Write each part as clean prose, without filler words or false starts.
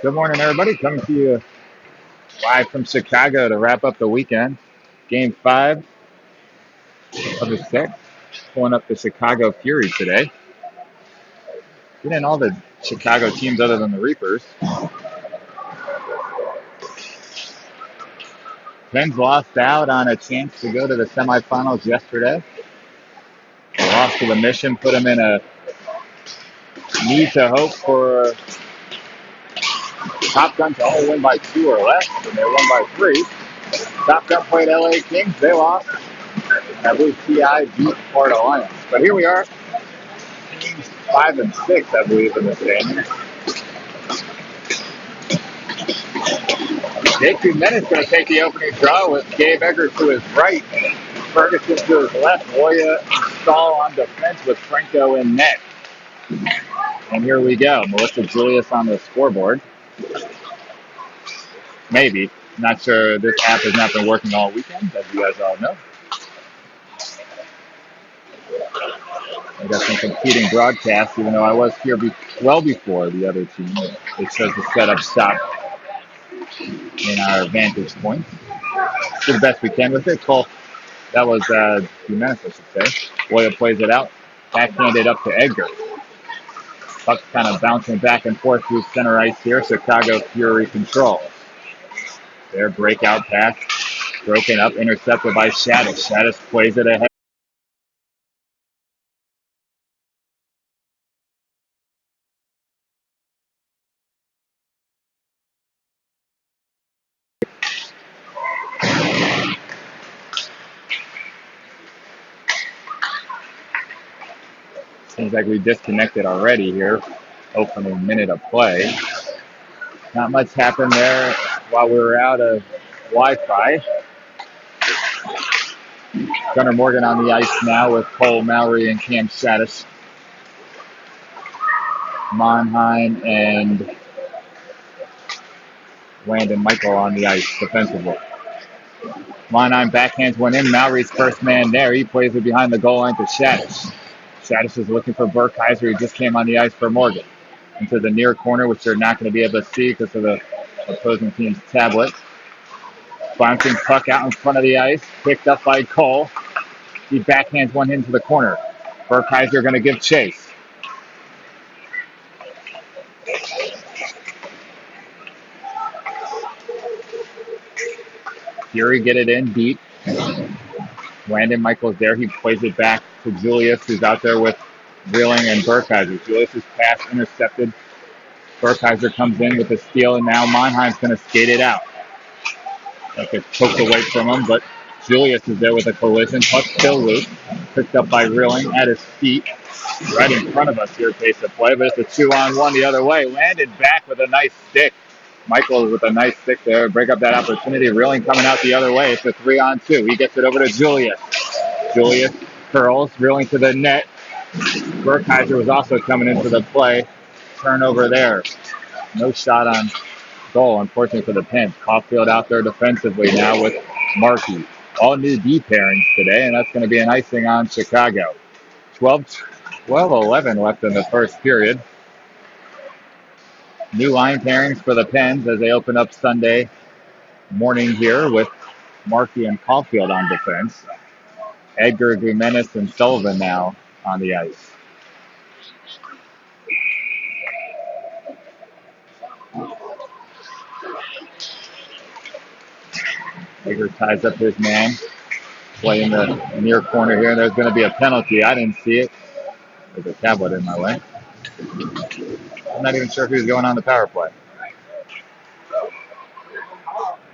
Good morning, everybody. Coming to you live from Chicago to wrap up the weekend. Game 5 of the 6. Pulling up the Chicago Fury today. Getting all the Chicago teams other than the Reapers. Pens lost out on a chance to go to the semifinals yesterday. They lost to the Mission, put them in a need to hope for Top Gun to only win by 2 or less, and they won by 3. Top Gun played LA Kings. They lost. I believe TI beat Florida Lions. But here we are, teams 5 and 6, I believe, in the standings. Jake Jimenez going to take the opening draw with Gabe Egger to his right, Ferguson to his left, Moya and Stahl on defense with Franco in net. And here we go, Melissa Julius on the scoreboard. Maybe. Not sure. This app has not been working all weekend, as you guys all know. I got some competing broadcasts, even though I was here well before the other team. It shows the setup stop in our vantage point. Do the best we can with it. Cole, that was Jimenez, I should say. Boya plays it out, backhanded up to Edgar. Puck kind of bouncing back and forth through center ice here. Chicago Fury controls. Their breakout pass, broken up, intercepted by Shaddis. Shaddis plays it ahead. Seems like we disconnected already here. Opening minute of play. Not much happened there while we were out of Wi-Fi. Gunnar Morgan on the ice now with Cole Mallory and Cam Shaddis. Monheim and Landon Michael on the ice defensively. Monheim backhands one in. Mallory's first man there. He plays it behind the goal line to Shaddis. Shaddis is looking for Burkheiser. He just came on the ice for Morgan. Into the near corner, which they're not going to be able to see because of the opposing team's tablet. Bouncing puck out in front of the ice. Picked up by Cole. He backhands one into the corner. Burkheiser going to give chase. Fury get it in deep. Landon Michael's there. He plays it back to Julius, who's out there with Reeling and Burkheiser. Julius's pass intercepted. Burkheiser comes in with the steal, and now Monheim's going to skate it out. Like it's poked away from him, but Julius is there with a collision. Puck still loose. Picked up by Reeling at his feet. Right in front of us here, pace of play, but it's a 2-on-1 the other way. Landed back with a nice stick. Michael with a nice stick there. Break up that opportunity. Reeling coming out the other way. It's a 3-on-2. He gets it over to Julius. Julius curls. Reeling to the net. Burkheiser was also coming into the play. Turnover there. No shot on goal, unfortunately for the Pens. Caulfield out there defensively now with Markey. All new D pairings today, and that's going to be an icing on Chicago. 12-11 left in the first period. New line pairings for the Pens as they open up Sunday morning here with Markey and Caulfield on defense. Edgar, Jimenez, and Sullivan now on the ice. Edgar ties up his man. Play in the near corner here. There's going to be a penalty. I didn't see it. There's a tablet in my way. I'm not even sure who's going on the power play.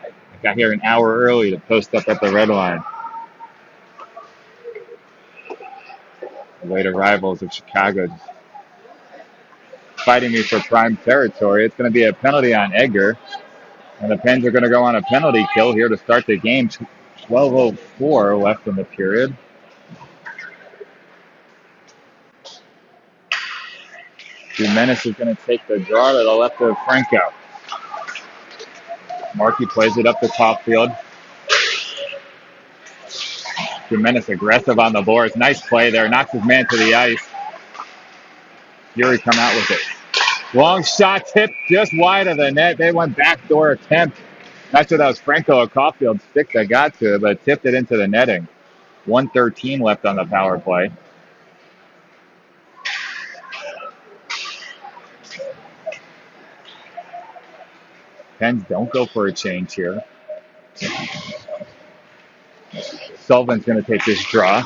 I got here an hour early to post up at the red line. The late arrivals of Chicago fighting me for prime territory. It's going to be a penalty on Edgar. And the Pens are going to go on a penalty kill here to start the game. 12:04 left in the period. Jimenez is going to take the draw to the left of Franco. Markey plays it up to Caulfield. Jimenez aggressive on the boards. Nice play there. Knocks his man to the ice. Fury come out with it. Long shot tipped just wide of the net. They went backdoor attempt. Not sure that was Franco or Caulfield's stick that got to it, but tipped it into the netting. 1:13 left on the power play. Pens don't go for a change here. Sullivan's going to take this draw.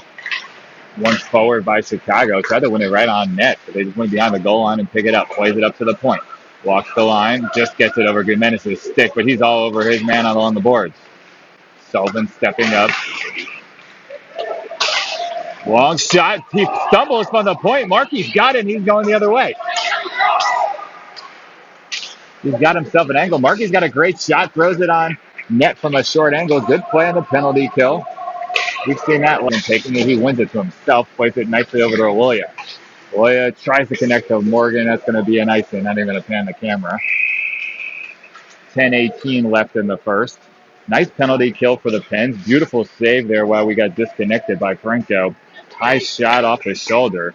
Once forward by Chicago. Tried to win it right on net, but they just went behind the goal line and pick it up. Plays it up to the point. Walks the line. Just gets it over Gimenez's stick, but he's all over his man on the boards. Sullivan stepping up. Long shot. He stumbles from the point. Markey's got it, and he's going the other way. He's got himself an angle. Markey's got a great shot. Throws it on net from a short angle. Good play on the penalty kill. We've seen that one taking it. He wins it to himself. Plays it nicely over to Aloya. Aloya tries to connect to Morgan. That's going to be an icing. Not even going to pan the camera. 10:18 left in the first. Nice penalty kill for the Pens. Beautiful save there while we got disconnected by Franco. High shot off his shoulder.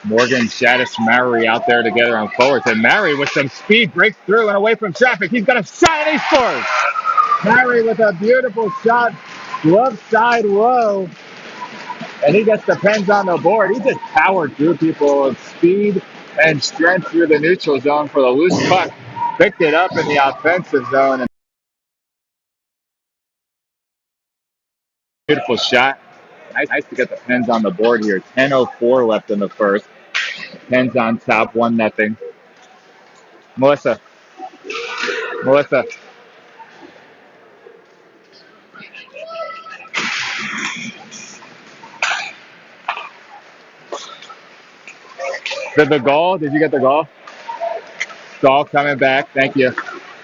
Morgan, Shaddis, Murray out there together on forwards. And Murray with some speed breaks through and away from traffic. He's got a shot and he scores. Murray with a beautiful shot. Glove side low. And he gets the Pens on the board. He just powered through people with speed and strength through the neutral zone for the loose puck. Picked it up in the offensive zone. And beautiful shot. Nice to get the Pens on the board here. 10:04 left in the first. Pens on top, 1-0. Melissa. Did the goal? Did you get the goal? Stahl coming back. Thank you.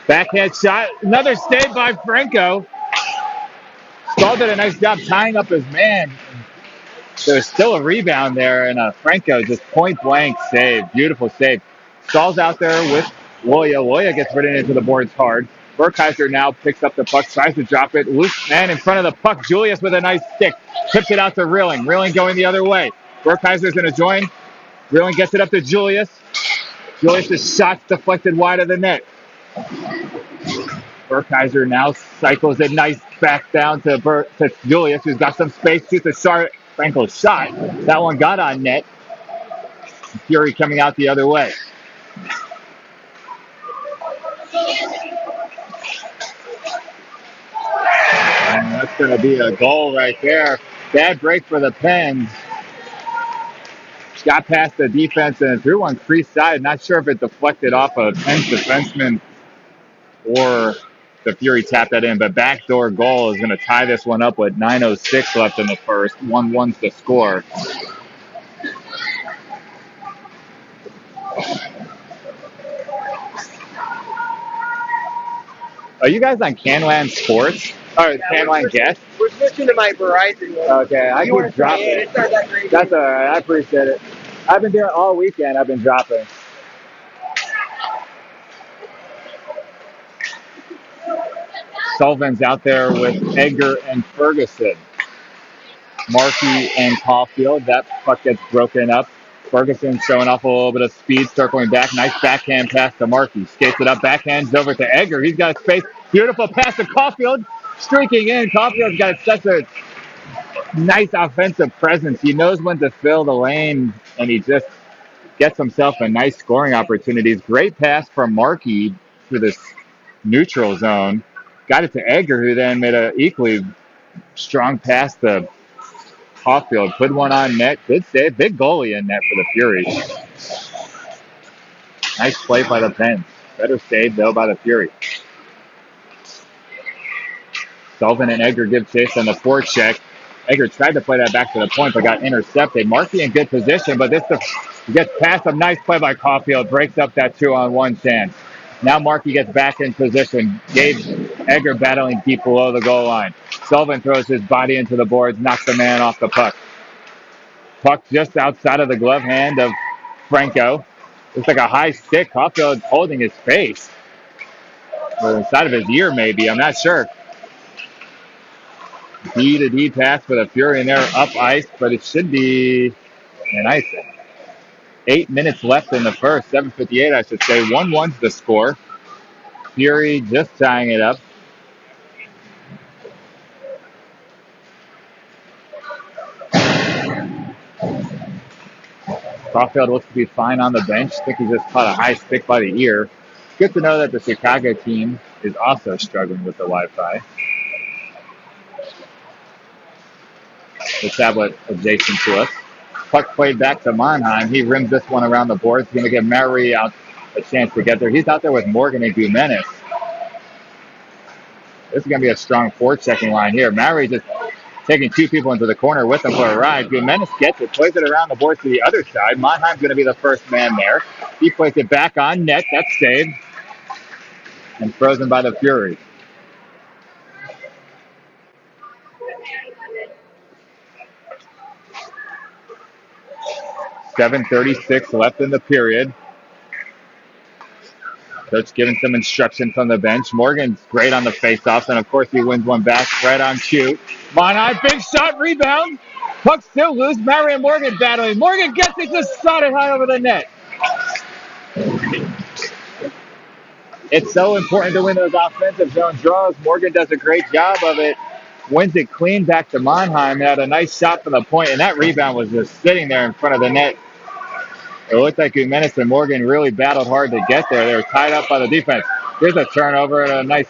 Backhand shot. Another save by Franco. Stahl did a nice job tying up his man. There's still a rebound there, and Franco just point-blank save. Beautiful save. Stahl's out there with Loya. Loya gets ridden into the boards hard. Burkheiser now picks up the puck, tries to drop it. Loose man in front of the puck. Julius with a nice stick. Tips it out to Rilling. Rilling going the other way. Burkheiser's going to join. Rilling gets it up to Julius. Julius' shot's deflected wide of the net. Burkheiser now cycles it nice back down to Julius, who's got some space. Shoots a sharp Franco shot. That one got on net. Fury coming out the other way. And that's going to be a goal right there. Bad break for the Pens. Got past the defense and threw one crease side. Not sure if it deflected off a Pens defenseman or the Fury tapped that in. But backdoor goal is going to tie this one up with 9:06 left in the first. 1-1's the score. Are you guys on Canlan Sports? Or Canlan Guest? We're switching to my Verizon one. Okay, I keep dropping. It's not that crazy. That's all right. I appreciate it. I've been doing it all weekend. I've been dropping. Sullivan's out there with Edgar and Ferguson. Markey and Caulfield. That puck gets broken up. Ferguson showing off a little bit of speed, circling back. Nice backhand pass to Markey. Skates it up, backhands over to Edgar. He's got space. Beautiful pass to Caulfield. Streaking in. Caulfield's got such a nice offensive presence. He knows when to fill the lane, and he just gets himself a nice scoring opportunities. Great pass from Markey through this neutral zone. Got it to Edgar, who then made an equally strong pass to Caulfield. Put one on net. Good save. Big goalie in net for the Fury. Nice play by the Pens. Better save, though, by the Fury. Sullivan and Edgar give chase on the forecheck. Edgar tried to play that back to the point, but got intercepted. Markey in good position, but this gets past him. Nice play by Caulfield. Breaks up that 2-on-1 chance. Now Markey gets back in position. Edgar battling deep below the goal line. Sullivan throws his body into the boards, knocks the man off the puck. Puck just outside of the glove hand of Franco. Looks like a high stick. Caulfield holding his face. Or inside of his ear, maybe. I'm not sure. D to D pass for the Fury, and they're up ice, but it should be an icing. 8 minutes left in the first. 7:58, I should say. 1-1's the score. Fury just tying it up. Caulfield looks to be fine on the bench. I think he just caught a high stick by the ear. It's good to know that the Chicago team is also struggling with the Wi-Fi. The tablet adjacent to us. Puck played back to Monheim. He rims this one around the boards. He's going to give Mary out a chance to get there. He's out there with Morgan and Gumenis. This is going to be a strong forechecking line here. Mary just taking two people into the corner with him for a ride. Gumenis gets it, plays it around the boards to the other side. Monheim's going to be the first man there. He plays it back on net. That's saved. And frozen by the Fury. .736 left in the period. Coach giving some instruction from the bench. Morgan's great on the faceoffs, and of course he wins one back right on cue. Monheim, big shot, rebound. Puck still loose. Mary and Morgan battling. Morgan gets it, just shot it high over the net. It's so important to win those offensive zone draws. Morgan does a great job of it. Wins it clean back to Monheim. Had a nice shot from the point, and that rebound was just sitting there in front of the net. It looked like Gumenis and Morgan really battled hard to get there. They were tied up by the defense. Here's a turnover and a nice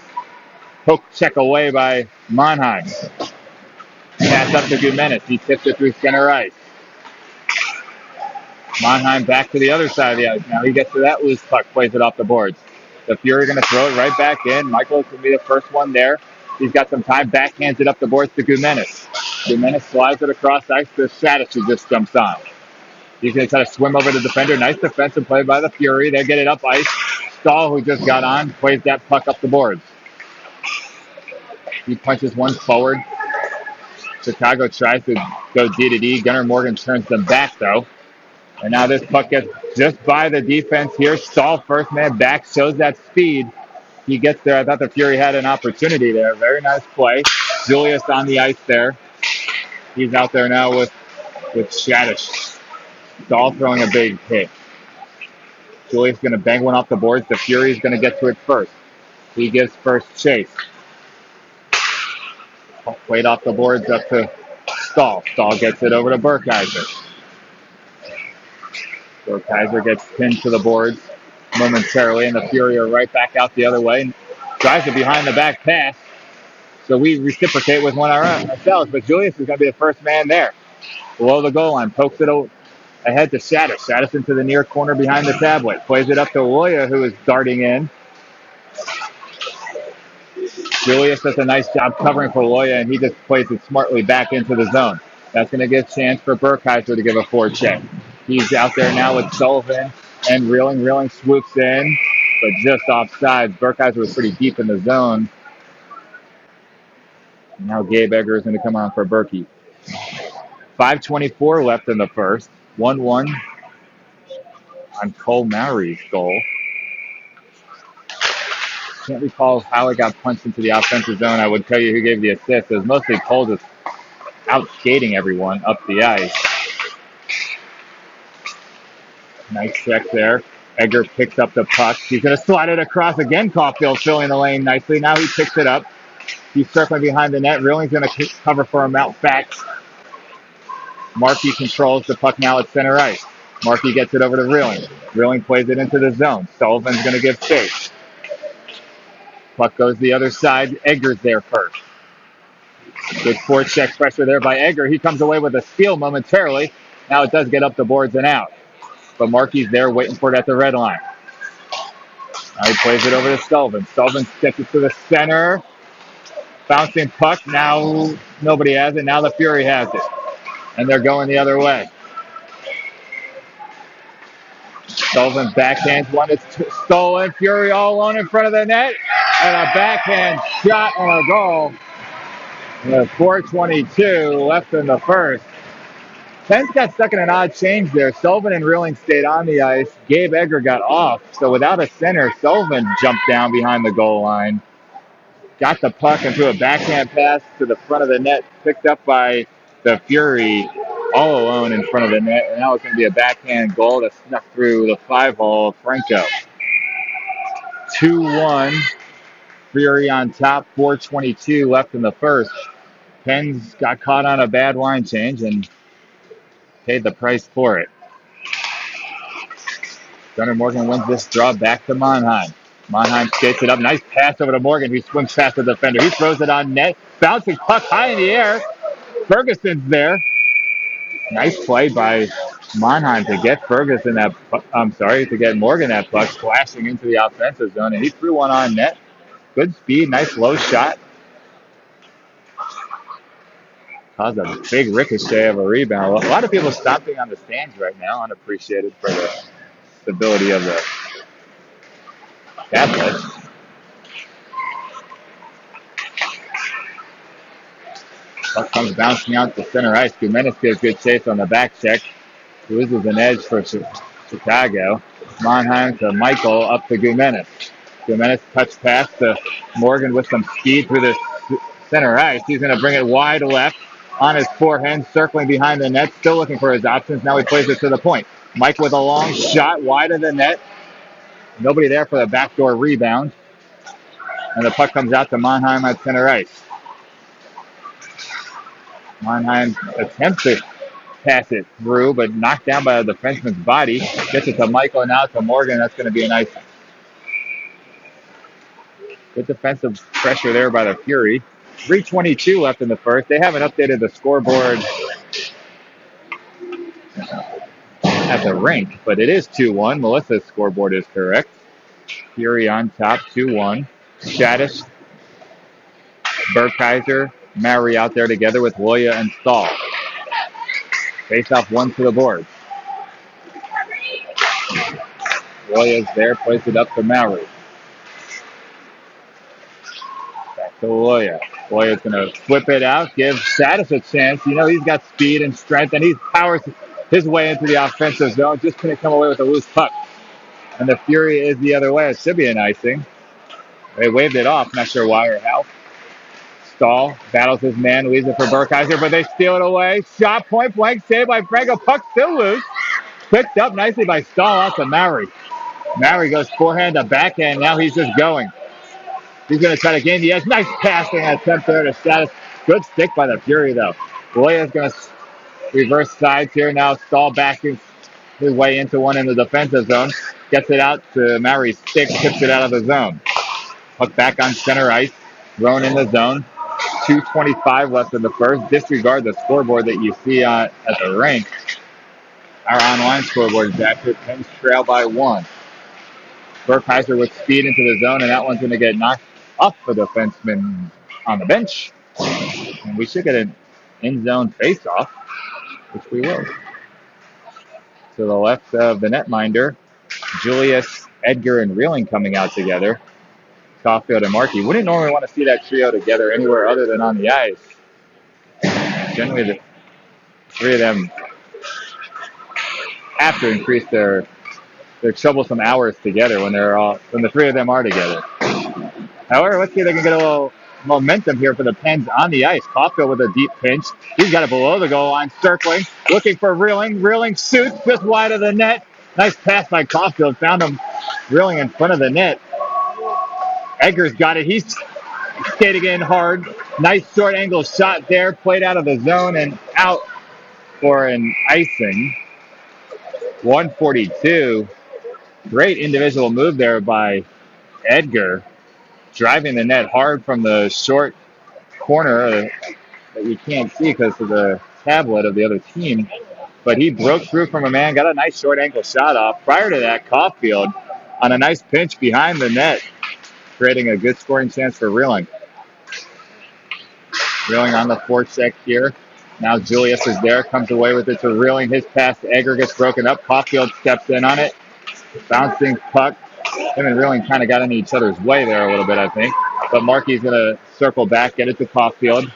poke check away by Monheim. Pass up to Gumenis. He tips it through center ice. Monheim back to the other side of the ice. Now he gets to that loose puck, plays it off the boards. The Fury are going to throw it right back in. Michael's going to be the first one there. He's got some time. Backhands it up the boards to Gumenis. Gumenis slides it across ice to Shadish, who just jumps on. He's going to try to swim over the defender. Nice defensive play by the Fury. They get it up ice. Stahl, who just got on, plays that puck up the boards. He punches one forward. Chicago tries to go D to D. Gunnar Morgan turns them back, though. And now this puck gets just by the defense here. Stahl, first man back, shows that speed. He gets there. I thought the Fury had an opportunity there. Very nice play. Julius on the ice there. He's out there now with Shadish. Stahl throwing a big hit. Julius going to bang one off the boards. The Fury's going to get to it first. He gives first chase. Played off the boards up to Stahl. Stahl gets it over to Burkeiser. Burkeiser gets pinned to the boards momentarily, and the Fury are right back out the other way. Drives it behind the back pass. So we reciprocate with one ourselves, but Julius is going to be the first man there. Below the goal line, pokes it ahead to Shadish. Shadish into the near corner behind the tablet. Plays it up to Loya, who is darting in. Julius does a nice job covering for Loya, and he just plays it smartly back into the zone. That's going to give a chance for Burkeiser to give a forecheck. He's out there now with Sullivan and Reeling. Reeling swoops in, but just offside. Burkeiser was pretty deep in the zone. Now Gabe Egger is going to come on for Berkey. 5:24 left in the first. 1-1 on Cole Mowry's goal. Can't recall how it got punched into the offensive zone. I would tell you who gave the assist. It was mostly Cole just out skating everyone up the ice. Nice check there. Egger picks up the puck. He's going to slide it across again. Caulfield filling the lane nicely. Now he picks it up. He's circling behind the net. Reeling's going to cover for him out back. Markey controls the puck now at center ice. Markey gets it over to Reeling. Reeling plays it into the zone. Sullivan's going to give space. Puck goes the other side. Egger's there first. Good forecheck pressure there by Egger. He comes away with a steal momentarily. Now it does get up the boards and out. But Markey's there waiting for it at the red line. Now he plays it over to Sullivan. Sullivan gets it to the center. Bouncing puck. Now nobody has it. Now the Fury has it. And they're going the other way. Sullivan backhands one. It's stolen. Fury all alone in front of the net. And a backhand shot on a goal. With 4:22 left in the first. Pence got stuck in an odd change there. Sullivan and Reeling stayed on the ice. Gabe Egger got off. So without a center, Sullivan jumped down behind the goal line, got the puck and threw a backhand pass to the front of the net, picked up by the Fury all alone in front of the net. And that was going to be a backhand goal that snuck through the 5-hole of Franco. 2-1. Fury on top, 4:22 left in the first. Pens got caught on a bad line change and paid the price for it. Gunnar Morgan wins this draw back to Monheim. Monheim skates it up. Nice pass over to Morgan, who swims past the defender. He throws it on net. Bouncing puck high in the air. Ferguson's there. Nice play by Monheim to get Ferguson that. To get Morgan that puck, flashing into the offensive zone, and he threw one on net. Good speed, nice low shot. Caused a big ricochet of a rebound. A lot of people stomping on the stands right now, unappreciated for the stability of the tablets. Puck comes bouncing out to center ice. Gumenis gives good chase on the back check. Loses an edge for Chicago. Monheim to Michael, up to Gumenis. Gumenis touch pass to Morgan with some speed through the center ice. He's going to bring it wide left on his forehand, circling behind the net, still looking for his options. Now he plays it to the point. Mike with a long shot wide of the net. Nobody there for the backdoor rebound. And the puck comes out to Monheim at center ice. Monheim attempts to pass it through, but knocked down by the defenseman's body. Gets it to Michael, now to Morgan. That's going to be a nice good defensive pressure there by the Fury. 3:22 left in the first. They haven't updated the scoreboard at the rink, but it is 2-1. Melissa's scoreboard is correct. Fury on top, 2-1. Shadis, Burkeiser, Maury out there together with Loya and Stahl. Face off one to the board. Loya's there, plays it up to Maury. Back to Loya. Loya's going to flip it out, give Shadis a chance. You know, he's got speed and strength, and he powers his way into the offensive zone. Just couldn't come away with a loose puck. And the Fury is the other way. It should be an icing. They waved it off. Not sure why or how. Stahl battles his man, leaves it for Burkeiser, but they steal it away. Shot point blank, saved by Franco. Puck still loose. Picked up nicely by Stahl out to Maury. Maury goes forehand to backhand. Now he's just going. He's going to try to gain the edge. Nice passing attempt there to Shadis. Good stick by the Fury, though. Loya's going to reverse sides here. Now Stahl backing his way into one in the defensive zone. Gets it out to Maury's stick. Tips it out of the zone. Puck back on center ice. Thrown in the zone. 2:25 left in the first. Disregard the scoreboard that you see at the rink. Our online scoreboard is accurate. Pens trail by 1. Burkeiser with speed into the zone, and that one's going to get knocked off the defenseman on the bench. And we should get an in-zone face-off, which we will. To the left of the netminder, Julius, Edgar, and Reeling coming out together. Caulfield and Markey. Wouldn't normally want to see that trio together anywhere other than on the ice. Generally, the three of them have to increase their troublesome hours together when the three of them are together. However, let's see if they can get a little momentum here for the Pens on the ice. Caulfield with a deep pinch. He's got it below the goal line, circling, looking for Reeling. Reeling shoots just wide of the net. Nice pass by Caulfield. Found him Reeling in front of the net. Edgar's got it. He's skating in hard. Nice short angle shot there. Played out of the zone and out for an icing. 142. Great individual move there by Edgar. Driving the net hard from the short corner that you can't see because of the tablet of the other team. But he broke through from a man, got a nice short ankle shot off. Prior to that, Caulfield on a nice pinch behind the net, creating a good scoring chance for Reeling. Reeling on the forecheck here. Now Julius is there, comes away with it to Reeling. His pass to Edgar gets broken up. Caulfield steps in on it. Bouncing puck. Him and Reeling kind of got in each other's way there a little bit, I think. But Markey's going to circle back, get it to Caulfield.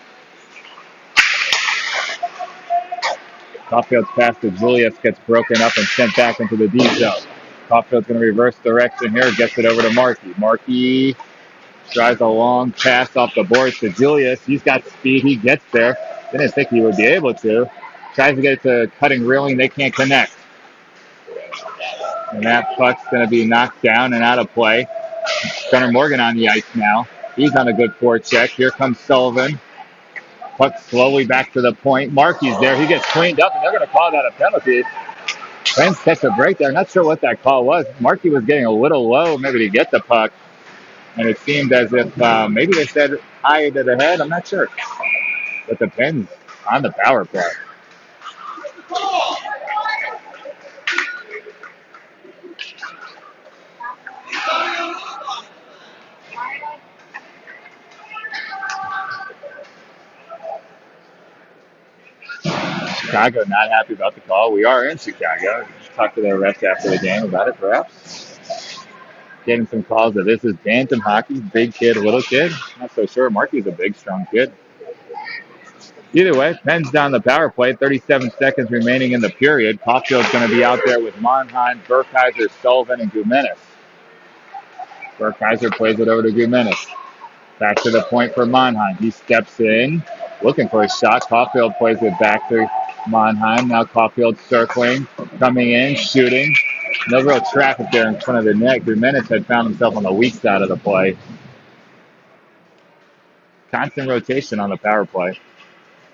Caulfield's pass to Julius gets broken up and sent back into the D zone. Caulfield's going to reverse direction here, gets it over to Markey. Markey tries a long pass off the boards to Julius. He's got speed. He gets there. Didn't think he would be able to. Tries to get it to Cutting Reeling. They can't connect. And that puck's going to be knocked down and out of play. Gunnar Morgan on the ice now. He's on a good forecheck. Here comes Sullivan. Puck slowly back to the point. Markey's there. He gets cleaned up, and they're going to call that a penalty. Friends catch a break there. Not sure what that call was. Markey was getting a little low maybe to get the puck. And it seemed as if maybe they said high to the head. I'm not sure. But the Pens on the power play. Chicago not happy about the call. We are in Chicago. Talk to their refs after the game about it, perhaps. Getting some calls that this is bantam hockey, big kid, little kid. Not so sure. Markey's a big, strong kid. Either way, Pens down the power play. 37 seconds remaining in the period. Caulfield's going to be out there with Monheim, Burkheiser, Sullivan, and Gumenis. Burkheiser plays it over to Gumenis. Back to the point for Monheim. He steps in, looking for a shot. Caulfield plays it back to Monheim. Now Caulfield circling, coming in, shooting. No real traffic there in front of the net. Gumenis had found himself on the weak side of the play. Constant rotation on the power play.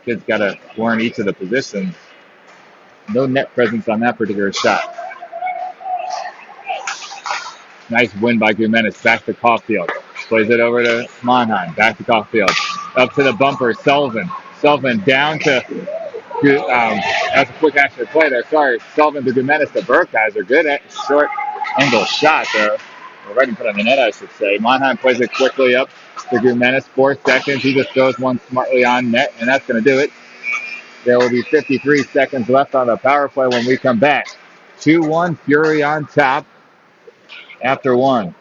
Kids got to learn each of the positions. No net presence on that particular shot. Nice win by Gumenis. Back to Caulfield. Plays it over to Monheim. Back to Caulfield. Up to the bumper. Sullivan. Sullivan down to... that's a quick action play there. Sorry. Sullivan to Gumenis to Burkheiser. Good short angle shot there. Or right in front of the net, I should say. Monheim plays it quickly up to Gumenis. 4 seconds. He just throws one smartly on net, and that's going to do it. There will be 53 seconds left on the power play when we come back. 2-1, Fury on top after one.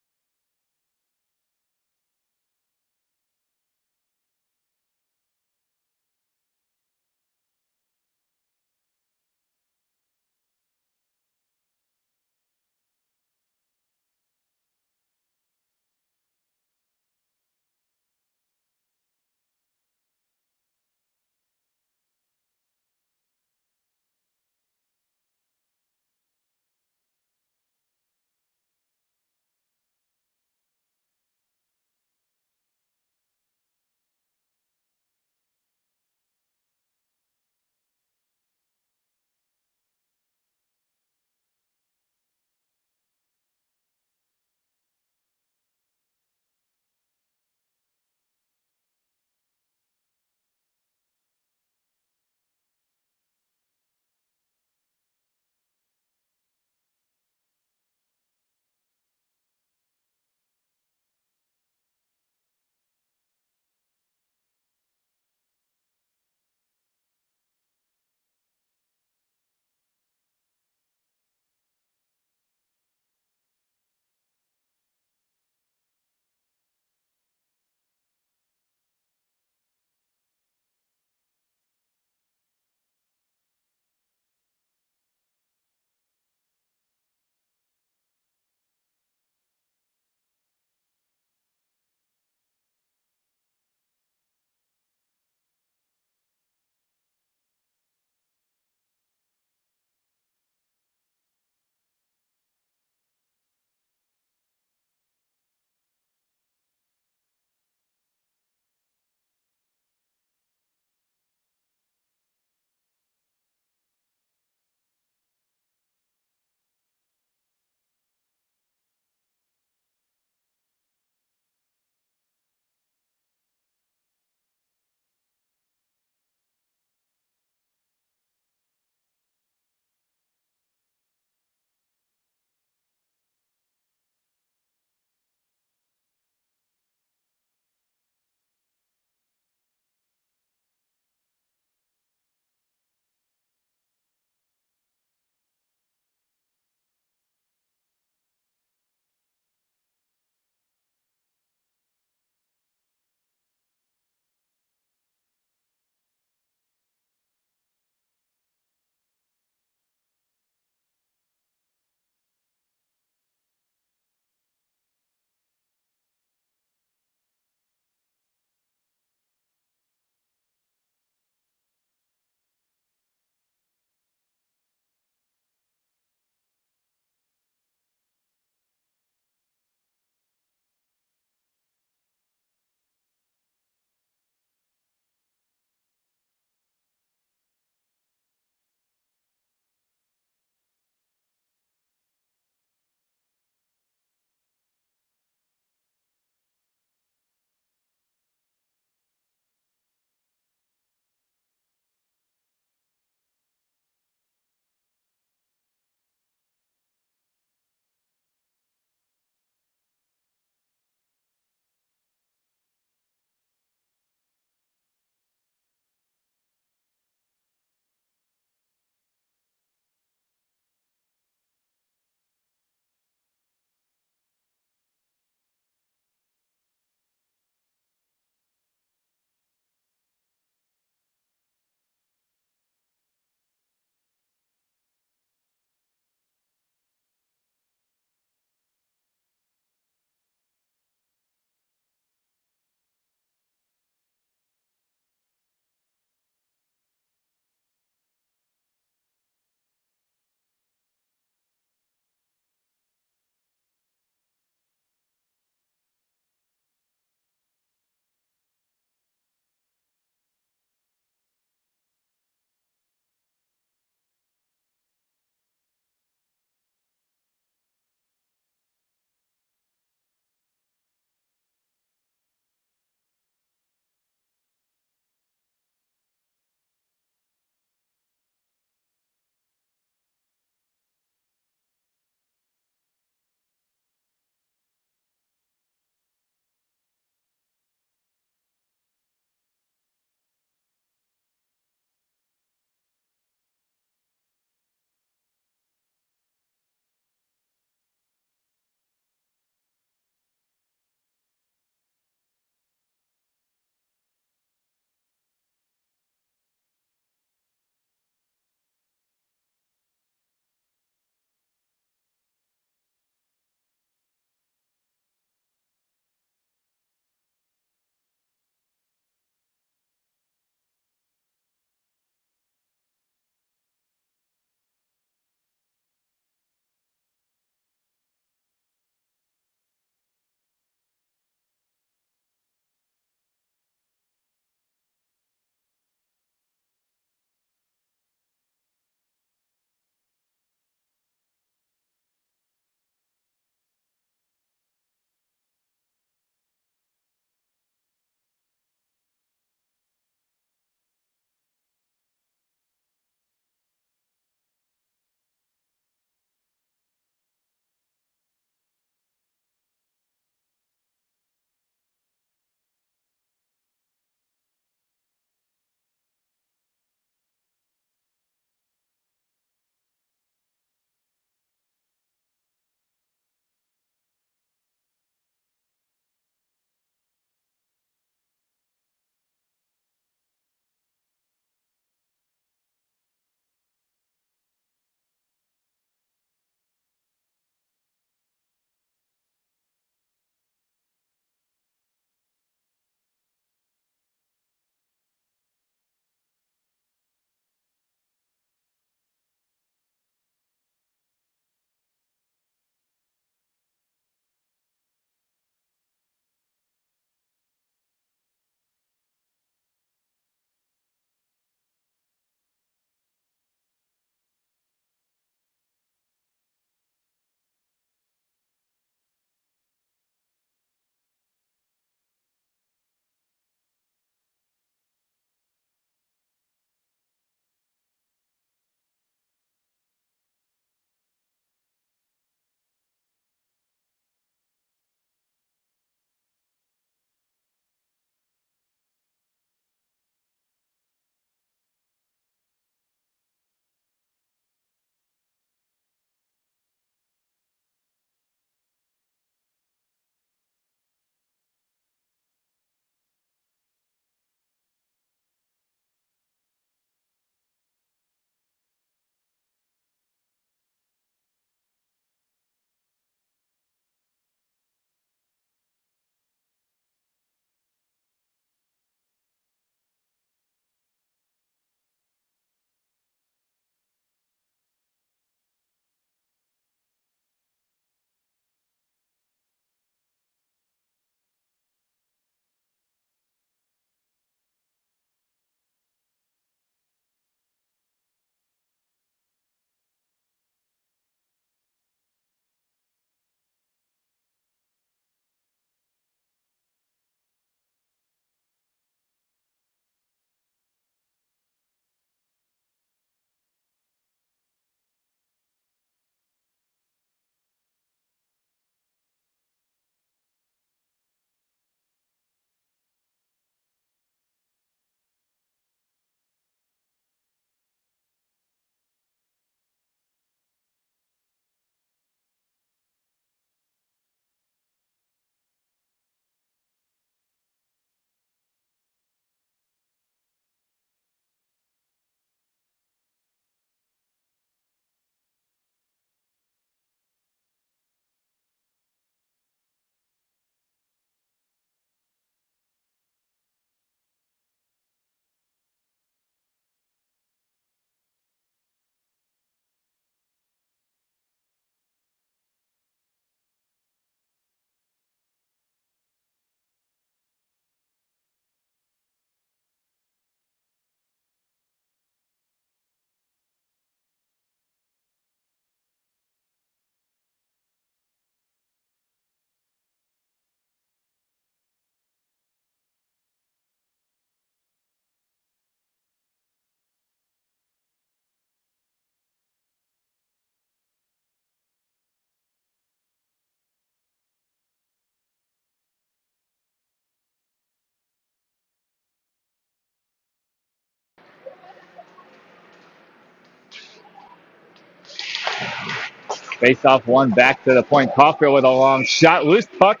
Face off one back to the point. Caulfield with a long shot. Loose puck.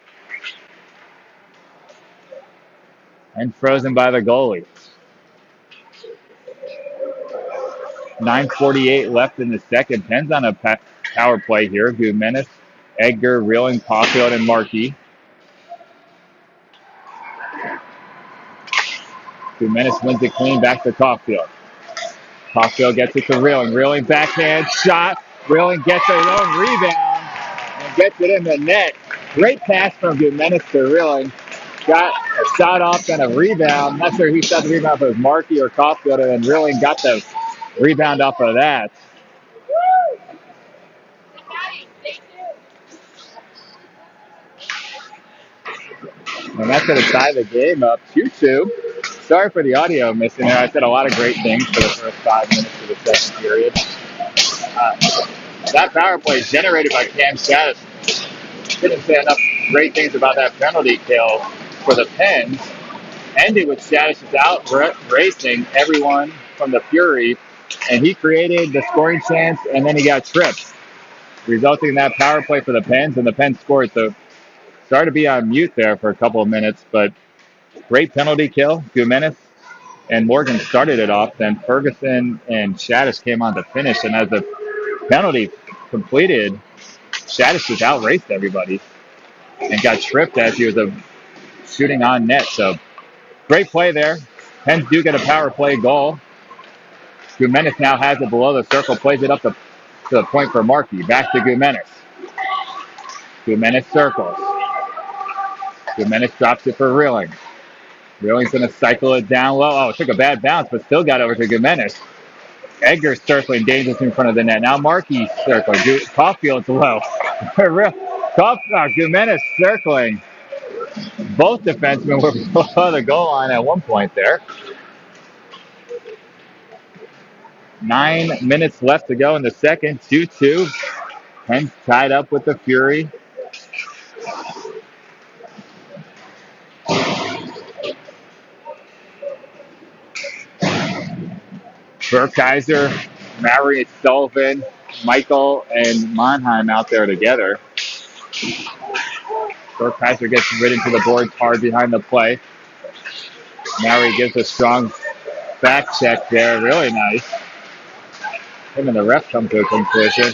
And frozen by the goalie. 9:48 left in the second. Pens on a power play here. Gumenis, Edgar, Reeling, Caulfield, and Markey. Gumenis wins it clean back to Caulfield. Caulfield gets it to Reeling. Reeling backhand shot. Reeling gets a lone rebound and gets it in the net. Great pass from Gumenis to Reeling. Got a shot off and a rebound. Not sure who shot the rebound, if it was Markey or Caulfield, and then Reeling got the rebound off of that. And that's going to tie the game up 2-2. Sorry for the audio missing there. I said a lot of great things for the first 5 minutes of the second period. That power play is generated by Cam Shaddis. Didn't say enough great things about that penalty kill for the Pens. Ended with Shaddis out racing everyone from the Fury, and he created the scoring chance, and then he got tripped, resulting in that power play for the Pens, and the Pens scored. So sorry to be on mute there for a couple of minutes, but great penalty kill. Gumenis and Morgan started it off. Then Ferguson and Shaddis came on to finish. And as the penalty completed, Shaddis just outraced everybody and got tripped as he was shooting on net. So great play there. Pens do get a power play goal. Gumenis now has it below the circle, plays it up to the point for Markey. Back to Gumenis. Gumenis circles. Gumenis drops it for Reeling. Reeling's going to cycle it down low. Oh, it took a bad bounce, but still got over to Gumenis. Edgar circling dangerous in front of the net. Now Markey circling. Caulfield's low. Gumenis circling. Both defensemen were below the goal line at one point there. 9 minutes left to go in the second. 2-2. Pens tied up with the Fury. Burkeiser, Mary Sullivan, Michael, and Monheim out there together. Burkeiser gets ridden to the boards hard behind the play. Mary gives a strong back check there. Really nice. Him and the ref come to a conclusion.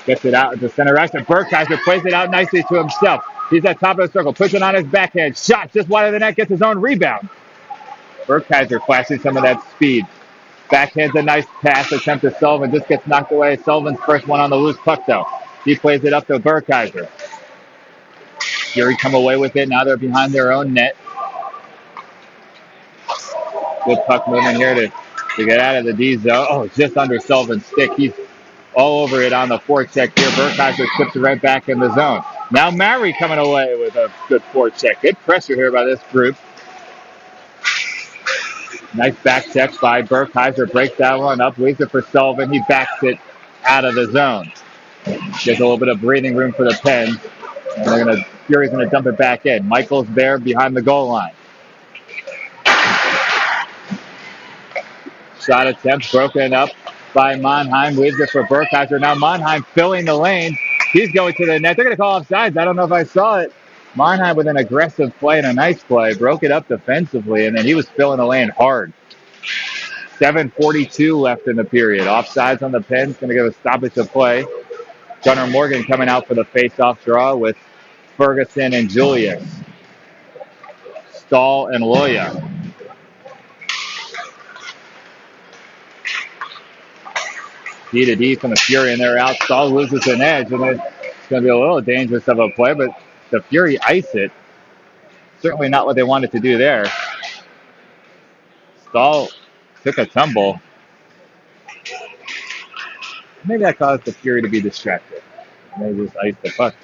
Gets it out into center ice, and Burkeiser plays it out nicely to himself. He's at top of the circle, puts it on his backhand. Shot just wide of the net, gets his own rebound. Burkeiser flashing some of that speed. Backhands a nice pass attempt to Sullivan. Just gets knocked away. Sullivan's first one on the loose puck, though. He plays it up to Burkeiser. Fury come away with it. Now they're behind their own net. Good puck movement here to get out of the D zone. Oh, just under Sullivan's stick. He's all over it on the forecheck here. Burkeiser tips it right back in the zone. Now Mary coming away with a good forecheck. Good pressure here by this group. Nice back check by Burkeiser. Breaks that one up. Leaves it for Sullivan. He backs it out of the zone. Gives a little bit of breathing room for the Pens. And Fury's going to dump it back in. Michael's there behind the goal line. Shot attempt broken up by Monheim. Leaves it for Burkeiser. Now Monheim filling the lane. He's going to the net. They're going to call offsides. I don't know if I saw it. Monheim with an aggressive play and a nice play. Broke it up defensively, and then he was filling the lane hard. 7:42 left in the period. Offsides on the Pens. Going to give a stoppage of play. Gunnar Morgan coming out for the face-off draw with Ferguson and Julius. Stahl and Loya. D to D from the Fury, and they're out. Stahl loses an edge, and it's going to be a little dangerous of a play, but the Fury ice it. Certainly not what they wanted to do there. Stahl took a tumble. Maybe that caused the Fury to be distracted. Maybe just iced the puck.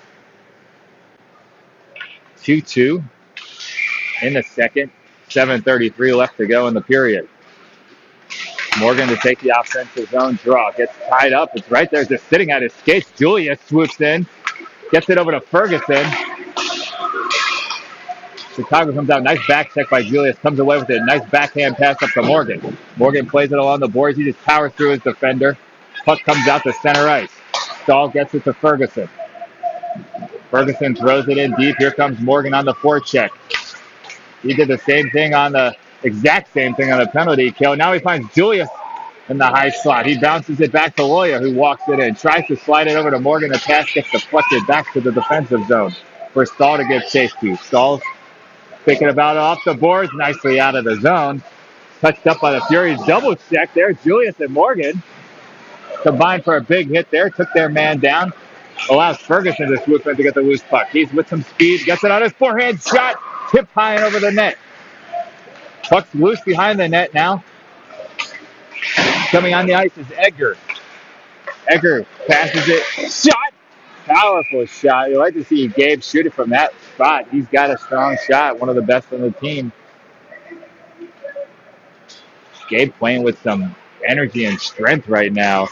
2-2 in the second. 7:33 left to go in the period. Morgan to take the offensive zone draw. Gets tied up. It's right there, just sitting at his skates. Julius swoops in. Gets it over to Ferguson. Chicago comes out. Nice back check by Julius. Comes away with it. Nice backhand pass up to Morgan. Morgan plays it along the boards. He just powers through his defender. Puck comes out to center ice. Stahl gets it to Ferguson. Ferguson throws it in deep. Here comes Morgan on the forecheck. He did the exact same thing on the penalty kill. Now he finds Julius in the high slot. He bounces it back to Loya, who walks it in. Tries to slide it over to Morgan. The pass gets deflected back to the defensive zone for Stahl to get chased to. Stahl's thinking about it off the boards, nicely out of the zone. Touched up by the Furies. Double check there. Julius and Morgan combined for a big hit there. Took their man down. Allows Ferguson to swoop in to get the loose puck. He's with some speed. Gets it on his forehand shot. Tipped high and over the net. Puck's loose behind the net now. Coming on the ice is Edgar. Edgar passes it. Shot. Powerful shot. You like to see Gabe shoot it from that spot. He's got a strong shot. One of the best on the team. Gabe playing with some energy and strength right now.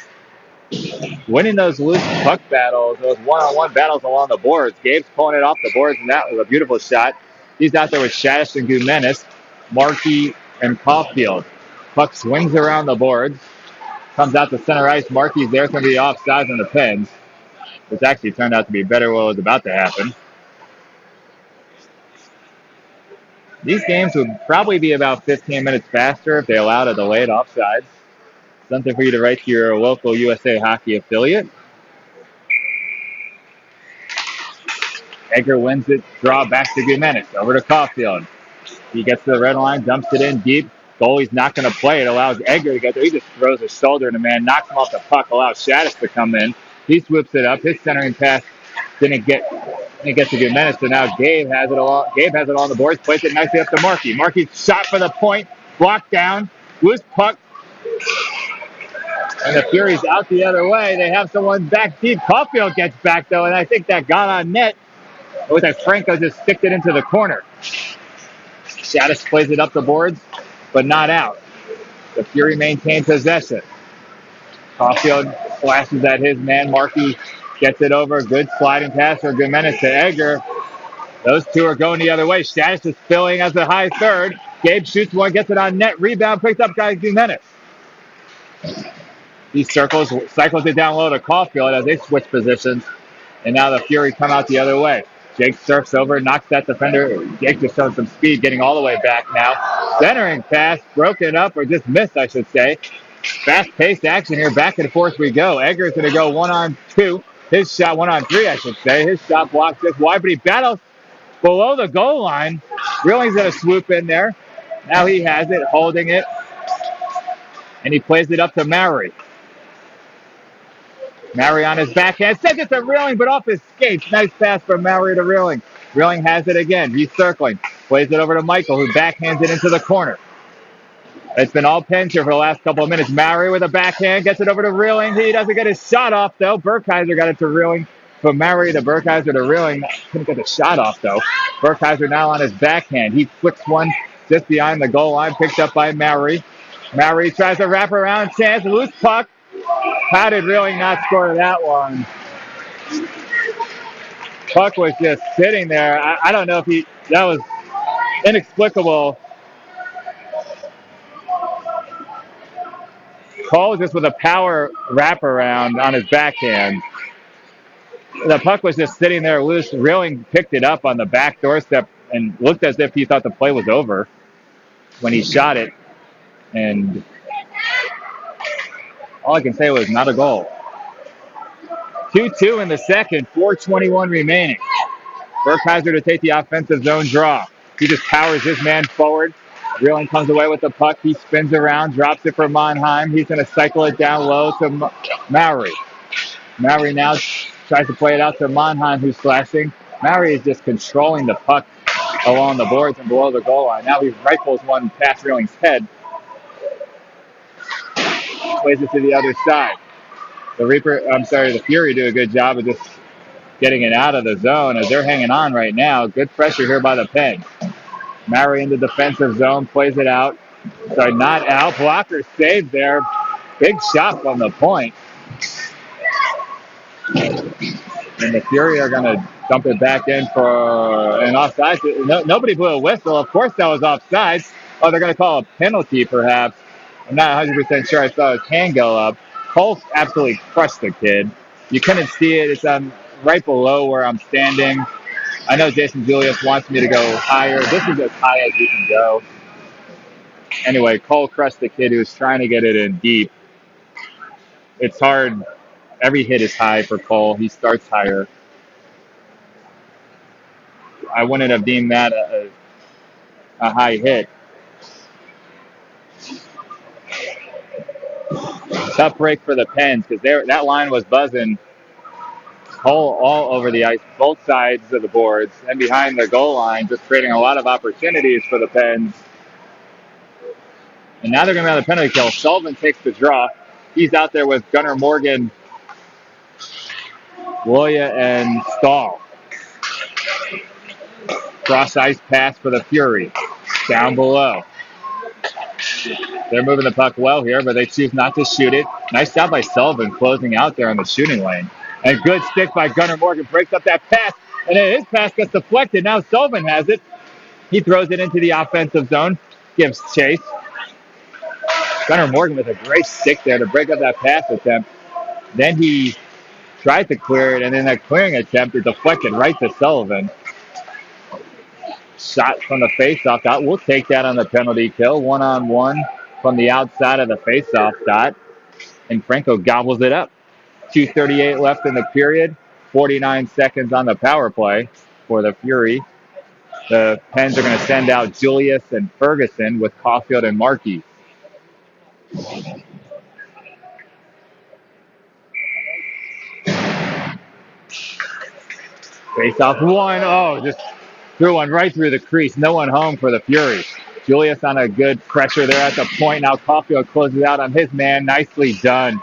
Winning those loose puck battles, those one-on-one battles along the boards. Gabe's pulling it off the boards, and that was a beautiful shot. He's out there with Shadis and Gumenis, Markey, and Caulfield. Puck swings around the boards, comes out to center ice. Markey's there, going to be offsides on the pins, which actually turned out to be better what was about to happen. These games would probably be about 15 minutes faster if they allowed a delayed offsides. Something for you to write to your local USA Hockey affiliate. Edgar wins it, draw back to Gumenis, over to Caulfield. He gets to the red line, dumps it in deep. Goalie's not going to play it, allows Edgar to get there. He just throws his shoulder in the man, knocks him off the puck, allows Shadis to come in. He swoops it up. His centering pass didn't get to Gumenis, so now Gabe has it all. Gabe has it on the boards, plays it nicely up to Markey. Markey's shot for the point, blocked down, loose puck. And the Furies out the other way. They have someone back deep. Caulfield gets back, though, and I think that got on net. With that, Franco just sticked it into the corner. Shadis plays it up the boards, but not out. The Fury maintain possession. Caulfield flashes at his man. Markey gets it over. Good sliding pass for Gumenis to Edgar. Those two are going the other way. Shadis is filling as a high third. Gabe shoots one, gets it on net. Rebound, picked up by Gumenis. He cycles it down low to Caulfield as they switch positions. And now the Fury come out the other way. Jake surfs over, knocks that defender. Jake just showing some speed, getting all the way back now. Centering pass, broken up, or just missed, I should say. Fast-paced action here. Back and forth we go. Edgar's going to go 1-on-2. His shot, 1-on-3, I should say. His shot blocked just wide, but he battles below the goal line. Reeling's going to swoop in there. Now he has it, holding it. And he plays it up to Maury. Maury on his backhand. Sends it to Reeling, but off his skates. Nice pass from Maury to Reeling. Reeling has it again. He's circling. Plays it over to Michael, who backhands it into the corner. It's been all pins here for the last couple of minutes. Maury with a backhand. Gets it over to Reeling. He doesn't get his shot off, though. Burkheiser got it to Reeling. From Maury to Burkheiser to Reeling. Couldn't get the shot off, though. Burkheiser now on his backhand. He flicks one just behind the goal line. Picked up by Maury. Maury tries to wrap around. Chance. Loose puck. How did Reeling not score that one? Puck was just sitting there. I don't know if that was inexplicable. Cole just with a power wraparound on his backhand. The puck was just sitting there loose. Reeling picked it up on the back doorstep and looked as if he thought the play was over when he shot it. And all I can say was not a goal. 2-2 in the second, 4:21 remaining. Burkheiser to take the offensive zone draw. He just powers his man forward. Reeling comes away with the puck. He spins around, drops it for Monheim. He's going to cycle it down low to Maury. Maury now tries to play it out to Monheim, who's slashing. Maury is just controlling the puck along the boards and below the goal line. Now he rifles one past Reeling's head. Plays it to the other side. The Fury do a good job of just getting it out of the zone as they're hanging on right now. Good pressure here by the pen. Maury in the defensive zone, plays it out. Sorry, not out. Blocker saved there. Big shot from the point. And the Fury are going to dump it back in for an offside. Nobody blew a whistle. Of course that was offside. Oh, they're going to call a penalty perhaps. I'm not 100% sure. I saw his hand go up. Cole absolutely crushed the kid. You couldn't see it. It's right below where I'm standing. I know Jason Julius wants me to go higher. This is as high as we can go. Anyway, Cole crushed the kid who's trying to get it in deep. It's hard. Every hit is high for Cole. He starts higher. I wouldn't have deemed that a high hit. Tough break for the Pens because that line was buzzing all over the ice, both sides of the boards and behind the goal line, just creating a lot of opportunities for the Pens. And now they're going to have the penalty kill. Sullivan takes the draw. He's out there with Gunnar Morgan, Loya, and Stahl. Cross ice pass for the Fury. Down below. They're moving the puck well here, but they choose not to shoot it. Nice job by Sullivan closing out there in the shooting lane. And good stick by Gunnar Morgan. Breaks up that pass. And then his pass gets deflected. Now Sullivan has it. He throws it into the offensive zone. Gives chase. Gunnar Morgan with a great stick there to break up that pass attempt. Then he tried to clear it, and in that clearing attempt, it deflected right to Sullivan. Shot from the faceoff dot. We'll take that on the penalty kill. 1-on-1 from the outside of the faceoff dot. And Franco gobbles it up. 2:38 left in the period. 49 seconds on the power play for the Fury. The Pens are going to send out Julius and Ferguson with Caulfield and Markey. Face off one. Oh, just threw one right through the crease. No one home for the Fury. Julius on a good pressure there at the point. Now Caulfield closes out on his man. Nicely done.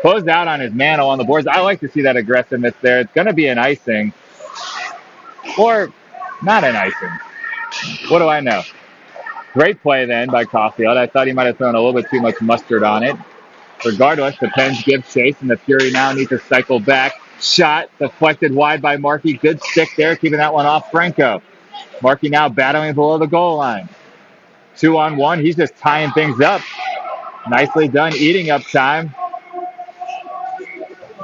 Closed out on his man along the boards. I like to see that aggressiveness there. It's going to be an icing. Or not an icing. What do I know? Great play then by Caulfield. I thought he might have thrown a little bit too much mustard on it. Regardless, the Pens give chase, and the Fury now need to cycle back. Shot deflected wide by Markey. Good stick there, keeping that one off Franco. Markey now battling below the goal line. 2-on-1. He's just tying things up. Nicely done, eating up time.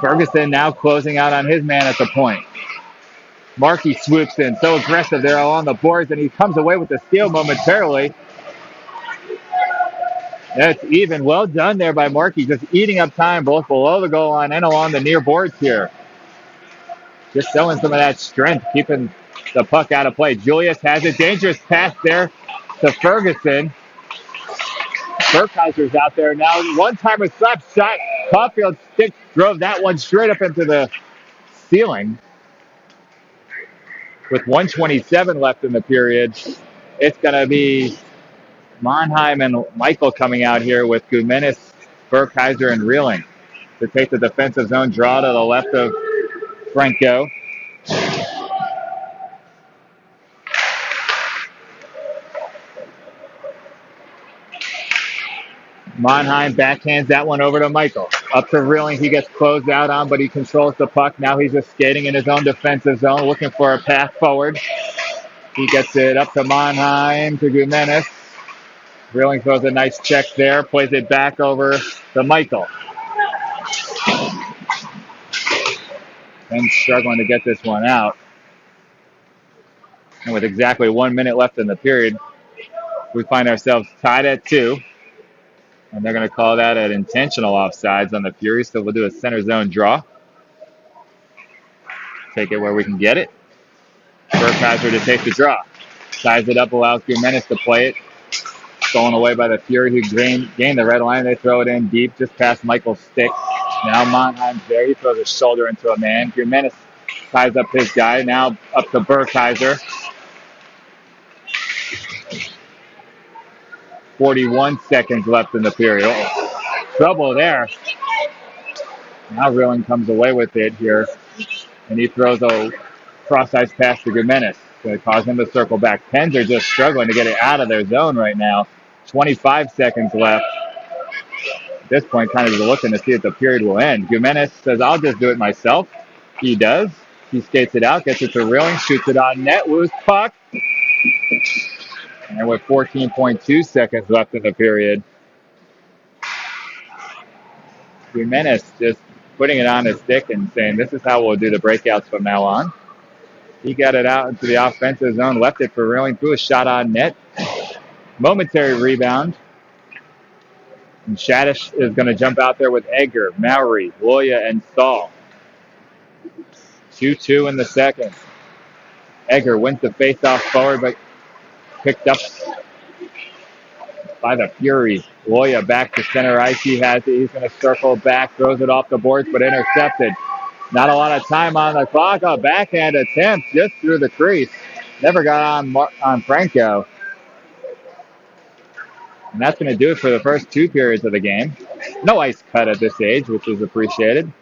Ferguson now closing out on his man at the point. Markey swoops in, so aggressive there along the boards, and he comes away with the steal momentarily. That's even. Well done there by Markey, just eating up time both below the goal line and along the near boards here. Just showing some of that strength, keeping the puck out of play. Julius has a dangerous pass there to Ferguson. Burkheiser's out there now. One-timer slap shot. Caulfield stick drove that one straight up into the ceiling. With 1:27 left in the period, it's going to be Monheim and Michael coming out here with Gumenis, Burkheiser, and Reeling to take the defensive zone draw to the left of Franco. Monheim backhands that one over to Michael. Up to Reeling. He gets closed out on, but he controls the puck. Now he's just skating in his own defensive zone, looking for a path forward. He gets it up to Monheim, to Gumenis. Reeling throws a nice check there, plays it back over to Michael. And struggling to get this one out. And with exactly 1 minute left in the period, we find ourselves tied at 2. And they're going to call that an intentional offsides on the Fury, so we'll do a center zone draw. Take it where we can get it. Burkheiser to take the draw. Ties it up, allows Gumenis to play it. Stolen away by the Fury, who gained the red line. They throw it in deep, just past Michael's stick. Now Monheim's there. He throws his shoulder into a man. Gumenis ties up his guy. Now up to Burkheiser. 41 seconds left in the period. Oh, trouble there. Now Reeling comes away with it here. And he throws a cross-ice pass to Gumenis. Going to cause him to circle back. Pens are just struggling to get it out of their zone right now. 25 seconds left. At this point, kind of looking to see if the period will end. Gumenis says, I'll just do it myself. He does. He skates it out, gets it to Reeling, shoots it on net, loose puck. And with 14.2 seconds left in the period, Gumenis just putting it on his stick and saying, this is how we'll do the breakouts from now on. He got it out into the offensive zone, left it for Reeling, threw a shot on net. Momentary rebound. And Shadish is going to jump out there with Edgar, Mowry, Loya, and Stahl. 2-2 in the second. Edgar wins the face-off forward, but picked up by the Furies. Loya back to center ice. He has it. He's going to circle back, throws it off the boards, but intercepted. Not a lot of time on the clock. A backhand attempt just through the crease. Never got on Franco. And that's going to do it for the first 2 periods of the game. No ice cut at this age, which is appreciated.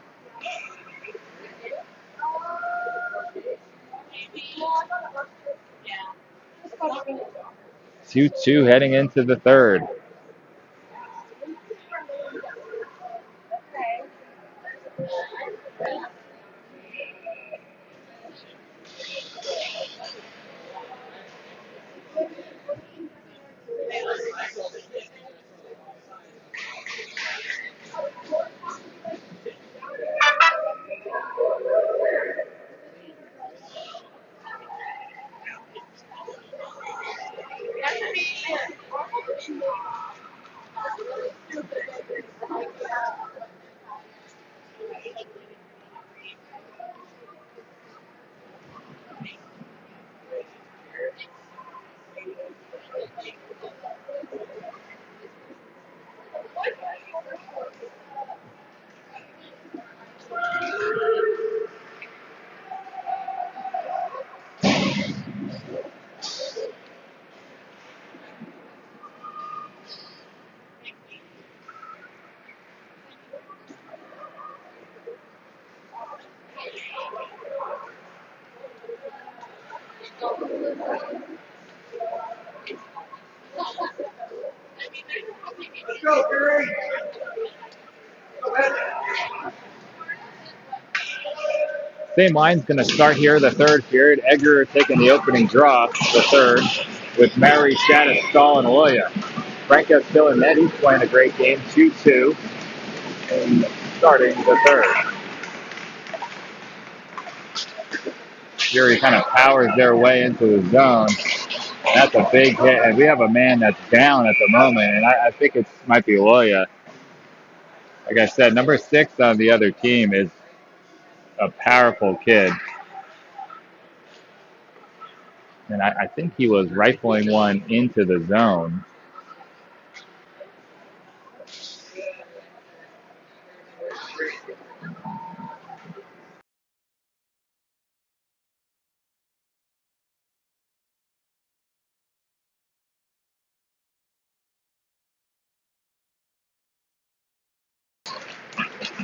2-2 heading into the third. Let's go, Fury. Same line's going to start here the third period. Edgar taking the opening draw, the third, with Mary, Shadis, Stahl, and Loya. Franco's still in net. He's playing a great game, 2-2, and starting the third. Fury kind of powers their way into the zone. That's a big hit, and we have a man that's down at the moment, and I think it might be Loya. Like I said, number 6 on the other team is a powerful kid. And I think he was rifling one into the zone.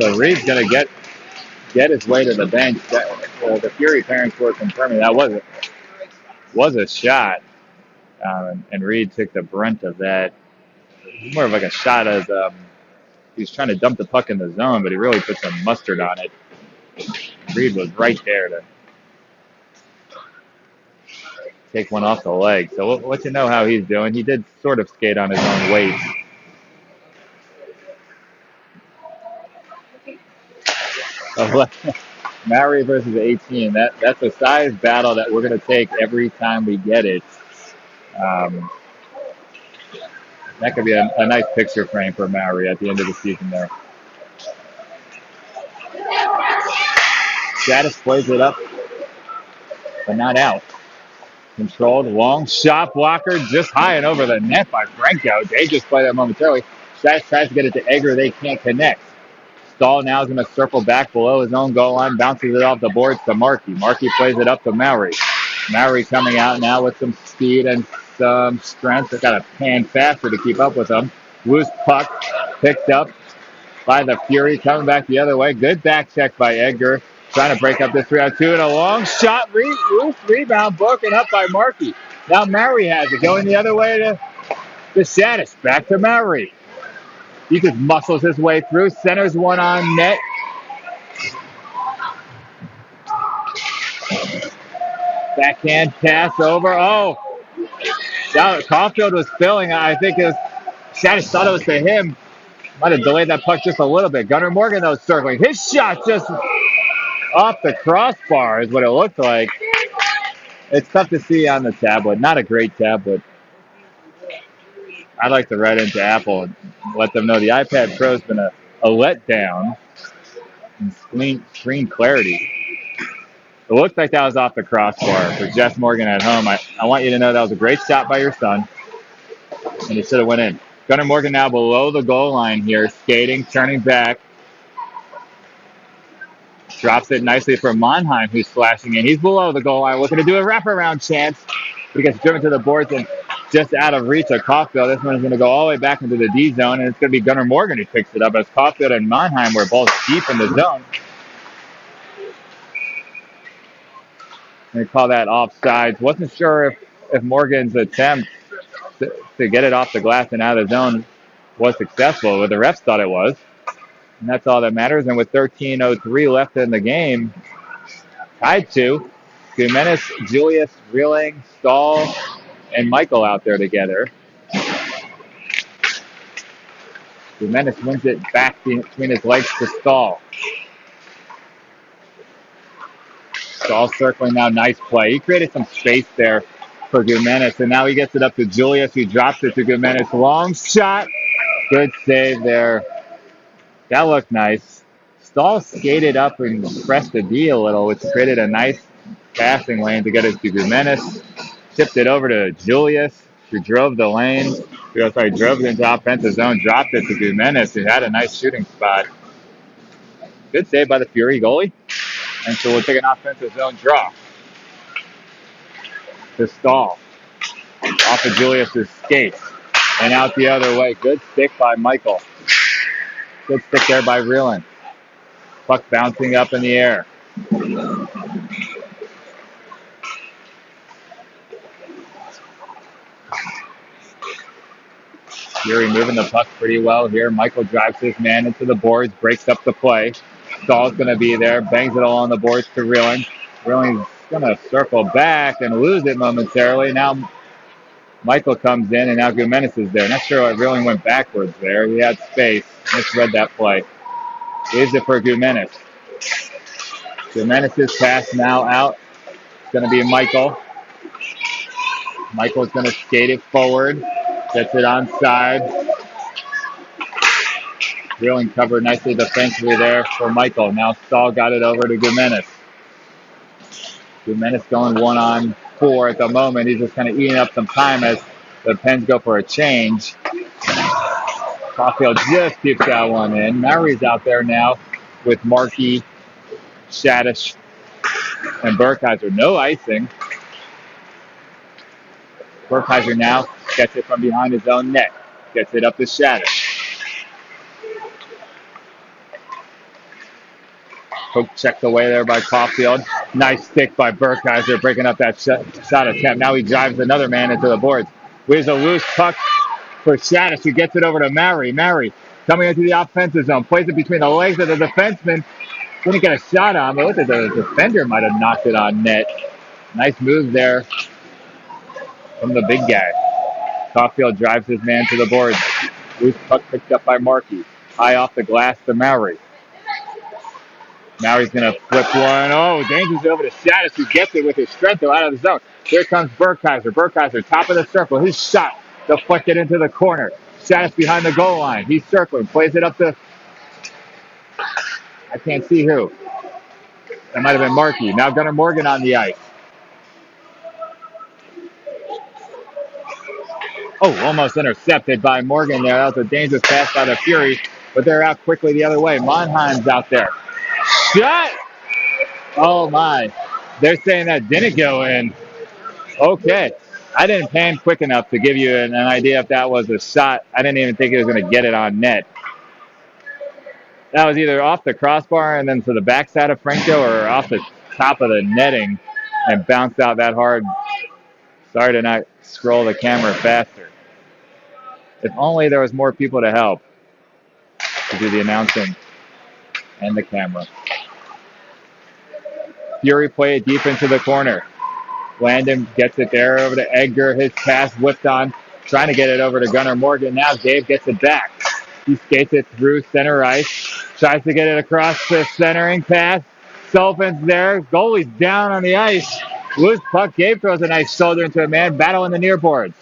So Reed's going to get his way to the bench. The Fury parents were confirming that was a shot. And Reed took the brunt of that. More of like a shot as he was trying to dump the puck in the zone, but he really put some mustard on it. Reed was right there to take one off the leg. So we'll let you know how he's doing. He did sort of skate on his own weight. Mary versus 18. That's a size battle that we're going to take every time we get it. That could be a nice picture frame for Mary at the end of the season there. Shadis plays it up, but not out. Controlled, long shot blocker, just high and over the net by Franco. They just played that momentarily. Shadis tries to get it to Edgar. They can't connect. Stahl now is going to circle back below his own goal line, bounces it off the boards to Markey. Markey plays it up to Mowry. Mowry coming out now with some speed and some strength. They've got to pan faster to keep up with them. Loose puck picked up by the Fury, coming back the other way. Good back check by Edgar, trying to break up this 3-on-2, and a long shot, loose rebound, broken up by Markey. Now Mowry has it, going the other way to Shadis. Back to Mowry. He just muscles his way through, centers one on net. Backhand pass over. Oh, Caulfield was filling. I think Shadis thought it was to him. Might have delayed that puck just a little bit. Gunnar Morgan, though, circling. His shot just off the crossbar is what it looked like. It's tough to see on the tablet. Not a great tablet. I'd like to write into Apple and let them know the iPad Pro's been a letdown in screen clarity. It looked like that was off the crossbar for Jess Morgan at home. I want you to know that was a great shot by your son, and it should have went in. Gunnar Morgan now below the goal line here, skating, turning back. Drops it nicely for Monheim, who's flashing in. He's below the goal line, looking to do a wraparound chance. But he gets driven to the boards and just out of reach of Caulfield. This one is going to go all the way back into the D zone, and it's going to be Gunnar Morgan who picks it up as Caulfield and Monheim were both deep in the zone. They call that offsides. Wasn't sure if Morgan's attempt to get it off the glass and out of the zone was successful, but the refs thought it was. And that's all that matters. And with 13:03 left in the game, tied to Jimenez, Julius, Reeling, Stahl, and Michael out there together. Jimenez wins it back between his legs to Stahl. Stahl circling now, nice play. He created some space there for Jimenez, and now he gets it up to Julius, who drops it to Jimenez. Long shot. Good save there. That looked nice. Stahl skated up and pressed the D a little, which created a nice passing lane to get it to Jimenez. Tipped it over to Julius, who drove the lane. Drove it into offensive zone, dropped it to Jimenez, who had a nice shooting spot. Good save by the Fury goalie. And so we'll take an offensive zone draw. To Stahl. Off of Julius's skates. And out the other way. Good stick by Michael. Good stick there by Reeland. Puck bouncing up in the air. Fury moving the puck pretty well here. Michael drives his man into the boards, breaks up the play. Stahl's going to be there, bangs it along the boards to Reeling. Reeling's going to circle back and lose it momentarily. Now Michael comes in, and now Jimenez is there. Not sure why Reeling went backwards there. He had space. Misread that play. Leaves it for Jimenez. Jimenez's pass now out. It's going to be Michael. Michael's going to skate it forward. Gets it onside. Reeling covered nicely defensively there for Michael. Now Stahl got it over to Jimenez. Jimenez going 1-on-4 at the moment. He's just kind of eating up some time as the Pens go for a change. Caulfield just keeps that one in. Murray's out there now with Markey, Shadish, and Burkheiser. No icing. Burkheiser now gets it from behind his own net. Gets it up to Shadish. Poke checked away there by Caulfield. Nice stick by Burkheiser, breaking up that shot attempt. Now he drives another man into the boards. With a loose puck for Shadish, who gets it over to Murray. Murray coming into the offensive zone. Plays it between the legs of the defenseman. Couldn't get a shot on, but it looked like the defender might have knocked it on net. Nice move there from the big guy. Caulfield drives his man to the boards. Loose puck picked up by Markey. High off the glass to Murray. Now he's going to flip one. Oh, dangerous over to Shadish, who gets it with his strength out of the zone. Here comes Burkheiser. Burkheiser, top of the circle. His shot deflected into the corner. Shadish behind the goal line. He's circling. Plays it up to... I can't see who. That might have been Markey. Now Gunnar Morgan on the ice. Oh, almost intercepted by Morgan there. That was a dangerous pass by the Fury, but they're out quickly the other way. Monheim's out there. Shot! Oh, my. They're saying that didn't go in. Okay. I didn't pan quick enough to give you an idea if that was a shot. I didn't even think he was going to get it on net. That was either off the crossbar and then to the backside of Franco or off the top of the netting and bounced out that hard. Sorry to not scroll the camera faster. If only there was more people to help to do the announcing and the camera. Fury play it deep into the corner. Landon gets it there over to Edgar. His pass whipped on, trying to get it over to Gunnar Morgan. Now Dave gets it back. He skates it through center ice. Tries to get it across the centering pass. Sullivan's there. Goalie's down on the ice. Loose puck. Gabe throws a nice shoulder into a man. Battle in the near boards.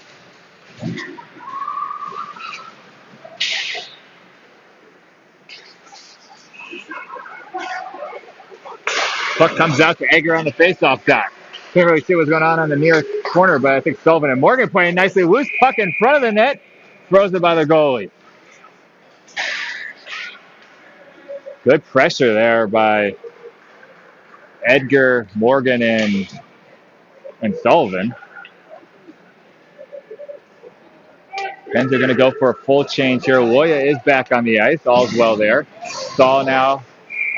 Puck comes out to Egger on the faceoff dot. Can't really see what's going on the near corner, but I think Sullivan and Morgan playing nicely. Loose puck in front of the net. Throws it by the goalie. Good pressure there by Edgar, Morgan, and Sullivan. Pens are going to go for a full change here. Loya is back on the ice. All's well there. Stahl now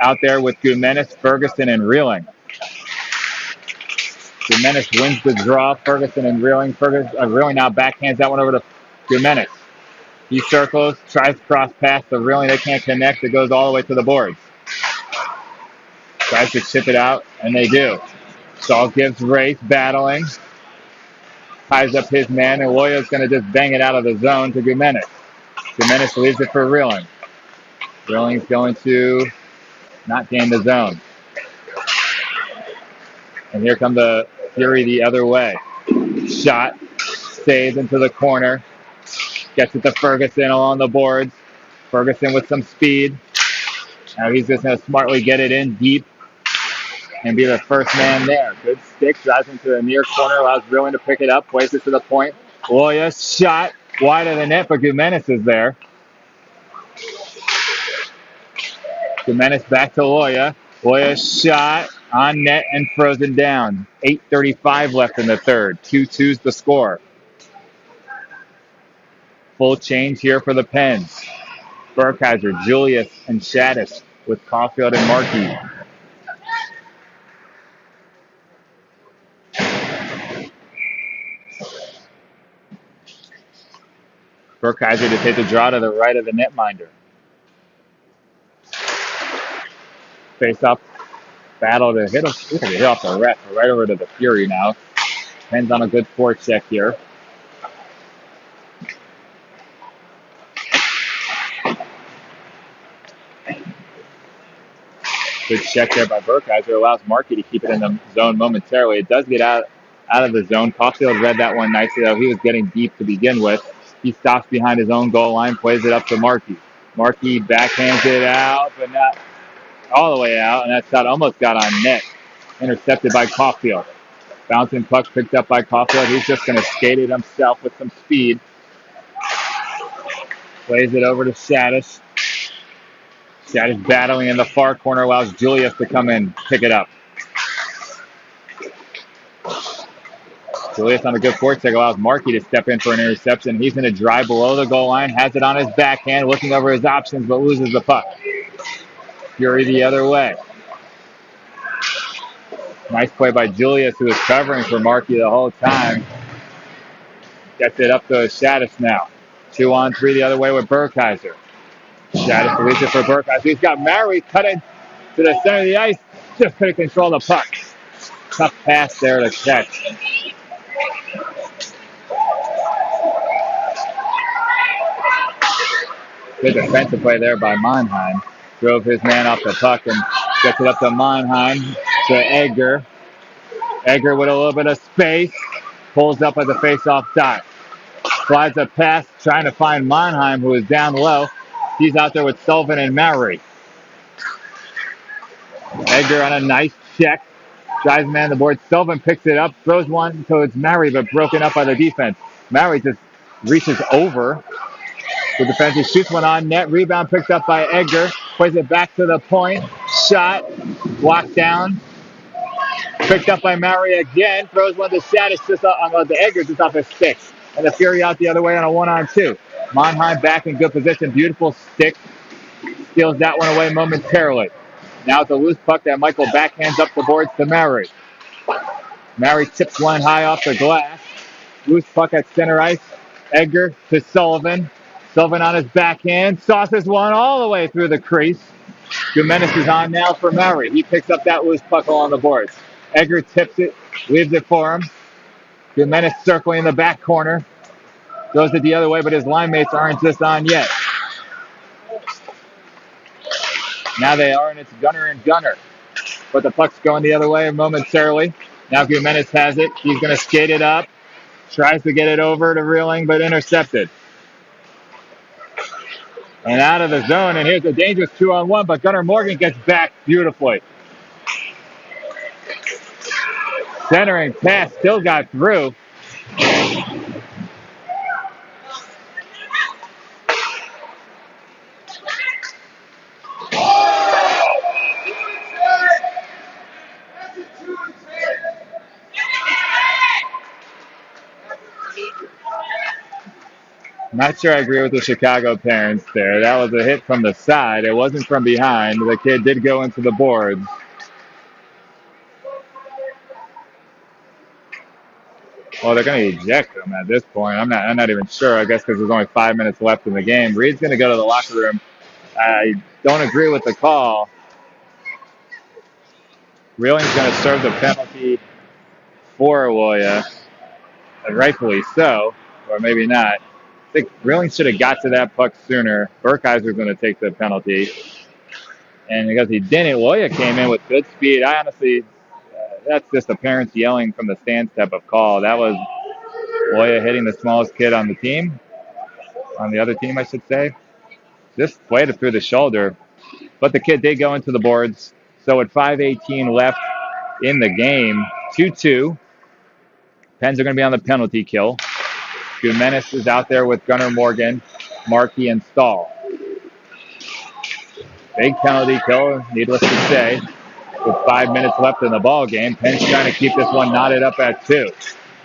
out there with Gumenis, Ferguson, and Reeling. Gumenis wins the draw. Ferguson and Reeling. Reeling now backhands that one over to Gumenis. He circles, tries to cross past the Reeling. They can't connect. It goes all the way to the boards. Tries to chip it out, and they do. Stahl gives race, battling. Ties up his man, and Loya's going to just bang it out of the zone to Gumenis. Gumenis leaves it for Reeling. Reeling's going to not gain the zone. And here come the Fury the other way. Shot, saved into the corner. Gets it to Ferguson along the boards. Ferguson with some speed. Now he's just going to smartly get it in deep and be the first man there. Good stick, drives into the near corner, allows Reeling to pick it up, plays it to the point. Loya shot wide of the net, but Gumenis is there. Gumenis back to Loya. Loya shot on net and frozen down. 8:35 left in the third. 2-2's the score. Full change here for the Pens. Burkheiser, Julius, and Shaddis with Caulfield and Markey. Burkheiser to take the draw to the right of the netminder. Face-off battle to hit off the ref. Right over to the Fury now. Pens on a good forecheck here. Good check there by Burkheiser. Allows Markey to keep it in the zone momentarily. It does get out of the zone. Caulfield read that one nicely, though. He was getting deep to begin with. He stops behind his own goal line, plays it up to Markey. Markey backhands it out, but not all the way out, and that shot almost got on net. Intercepted by Caulfield. Bouncing puck picked up by Caulfield. He's just going to skate it himself with some speed. Plays it over to Shaddis. Shaddis battling in the far corner, allows Julius to come in, pick it up. Julius on a good forecheck allows Markey to step in for an interception. He's going to drive below the goal line, has it on his backhand, looking over his options, but loses the puck. Fury the other way. Nice play by Julius, who was covering for Markey the whole time. Gets it up to Shaddis now. 2-on-3 the other way with Burkheiser. Shaddis releases it for Burkheiser. He's got Mary cut it to the center of the ice. Just couldn't control the puck. Tough pass there to catch. Good defensive play there by Monheim. Drove his man off the puck and gets it up to Monheim to Edgar. Edgar with a little bit of space. Pulls up at the face-off dot. Slides a pass trying to find Monheim, who is down low. He's out there with Sullivan and Mowry. Edgar on a nice check. Drives man the board. Sullivan picks it up, throws one towards Mowry, but broken up by the defense. Mowry just reaches over. The defense shoots one on net. Rebound picked up by Edgar. Plays it back to the point. Shot. Blocked down. Picked up by Mowry again. Throws one to Shaddis just on the Edgar just off his stick. And the Fury out the other way on a 1-on-2. Monheim back in good position. Beautiful stick. Steals that one away momentarily. Now it's a loose puck that Michael backhands up the boards to Mowry. Mowry tips one high off the glass. Loose puck at center ice. Edgar to Sullivan. Sullivan on his backhand. Sauces one all the way through the crease. Gumenis is on now for Mowry. He picks up that loose puck along the boards. Edgar tips it. Leaves it for him. Gumenis circling in the back corner. Goes it the other way, but his line mates aren't just on yet. Now they are, and it's Gunner and Gunner. But the puck's going the other way momentarily. Now Jimenez has it. He's going to skate it up. Tries to get it over to Reeling, but intercepted. And out of the zone, and here's a dangerous 2-on-1, but Gunnar Morgan gets back beautifully. Centering pass still got through. Not sure I agree with the Chicago parents there. That was a hit from the side. It wasn't from behind. The kid did go into the boards. Well, they're going to eject him at this point. I'm not even sure. I guess because there's only 5 minutes left in the game. Reed's going to go to the locker room. I don't agree with the call. Reeling's going to serve the penalty for Woya, and rightfully so, or maybe not. I think Reeling should have got to that puck sooner. Burkheiser's going to take the penalty. And because he didn't, Woya came in with good speed. I honestly, that's just the parents yelling from the stands type of call. That was Woya hitting the smallest kid on the team, on the other team, I should say. Just played it through the shoulder. But the kid did go into the boards. So at 5:18 left in the game, 2-2. Pens are going to be on the penalty kill. Jimenez is out there with Gunnar Morgan, Markey, and Stahl. Big penalty kill, needless to say. With 5 minutes left in the ball game, Pens trying to keep this one knotted up at 2.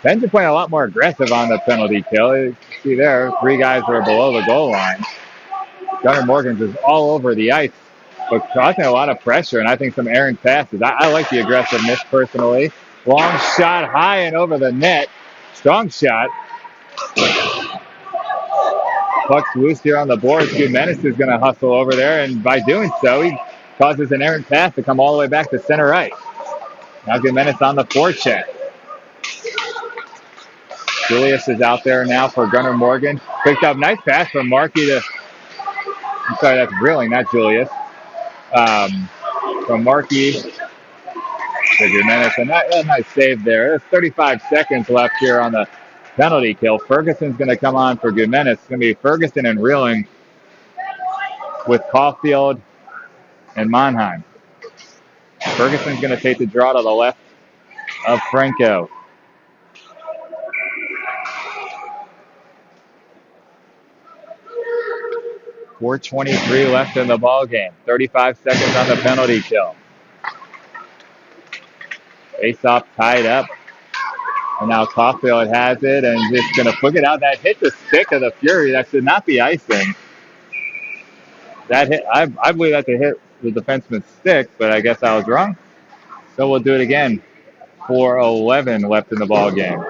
Pens are playing a lot more aggressive on the penalty kill. You see there, 3 guys are below the goal line. Gunnar Morgan's is all over the ice, but causing a lot of pressure, and I think some errant passes. I like the aggressiveness personally. Long shot high and over the net. Strong shot. Puck's loose here on the boards. Jimenez is going to hustle over there, and by doing so, he causes an errant pass to come all the way back to center right. Now Jimenez on the forecheck. Julius is out there now for Gunnar Morgan. Picked up nice pass from Markey to... I'm sorry, that's Reeling, not Julius. From Markey to Jimenez. And a nice save there. There's 35 seconds left here on the penalty kill. Ferguson's going to come on for Jimenez. It's going to be Ferguson and Reeling with Caulfield and Monheim. Ferguson's going to take the draw to the left of Franco. .423 left in the ball game. 35 seconds on the penalty kill. Face-off tied up. And now Caulfield has it and just going to flick it out. That hit the stick of the Fury. That should not be icing. That hit, I believe that's a hit the defenseman's stick, but I guess I was wrong. So we'll do it again. 4:11 left in the ball game.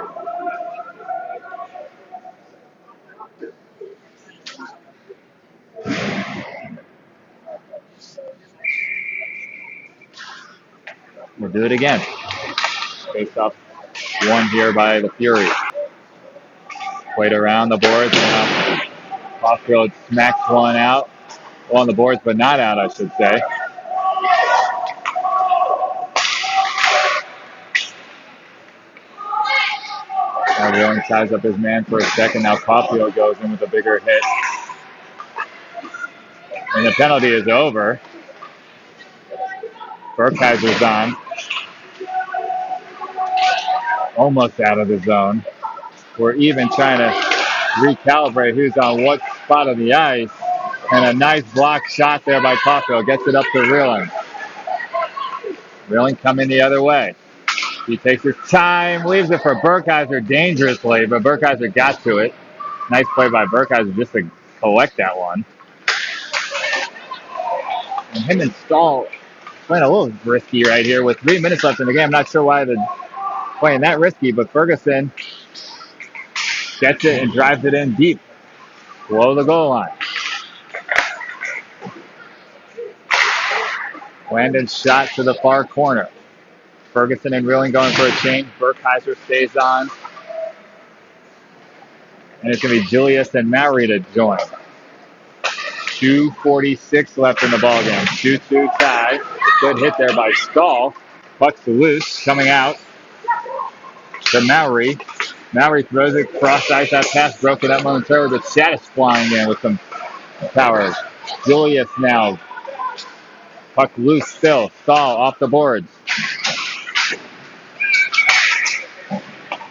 We'll do it again. Face off one here by the Fury. Played around the boards. Now Caulfield smacks one out. Well, on the boards, but not out, I should say. Now Reeling ties up his man for a second. Now Caulfield goes in with a bigger hit. And the penalty is over. Burkheiser's on. Almost out of the zone. We're even trying to recalibrate who's on what spot of the ice. And a nice block shot there by Caulfield. Gets it up to Reeling. Reeling coming the other way. He takes his time, leaves it for Burkheiser dangerously, but Burkheiser got to it. Nice play by Burkheiser just to collect that one. And him and Stahl playing a little risky right here with 3 minutes left in the game. I'm not sure why they're playing that risky, but Ferguson gets it and drives it in deep below the goal line. Landon's shot to the far corner. Ferguson and Reeling going for a change. Burkheiser stays on. And it's going to be Julius and Maury to join. 2:46 left in the ballgame. 2-2 tie. Good hit there by Stahl. Puck's loose, coming out to Mowry. Mowry throws it cross ice. That pass broken up momentarily, but Shaddis flying in with some power. Julius now. Puck loose still. Stahl off the boards.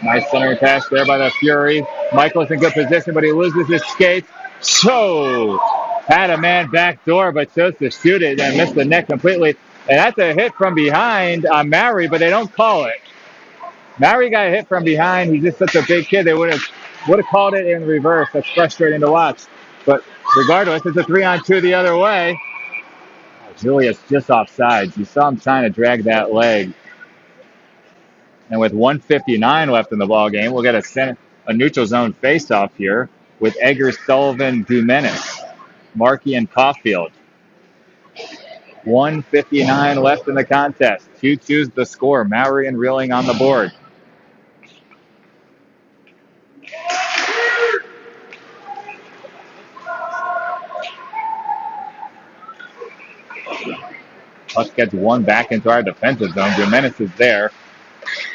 Nice centering pass there by the Fury. Michael's in good position, but he loses his skates. So had a man back door, but chose to shoot it and missed the net completely. And that's a hit from behind on Mowry, but they don't call it. Mowry got hit from behind. He's just such a big kid. They would have called it in reverse. That's frustrating to watch. But regardless, it's a 3-on-2 the other way. Julius just offsides. You saw him trying to drag that leg. And with 1:59 left in the ball game, we'll get a neutral zone face-off here with Egger, Sullivan, Dumenis, Markey, and Caulfield. 1:59 left in the contest. 2-2's the score. Mowry and Reeling on the board. Puck gets one back into our defensive zone. Dumenis is there.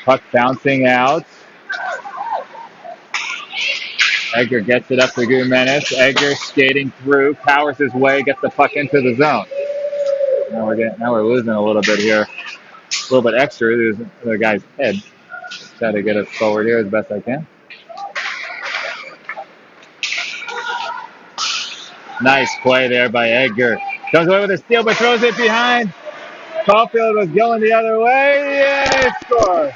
Puck bouncing out. Egger gets it up to Dumenis. Egger skating through, powers his way, gets the puck into the zone. Now we're losing a little bit here. A little bit extra. There's the guy's head. Try to get us forward here as best I can. Nice play there by Egger. Comes away with a steal, but throws it behind. Caulfield was going the other way. Yeah, they score.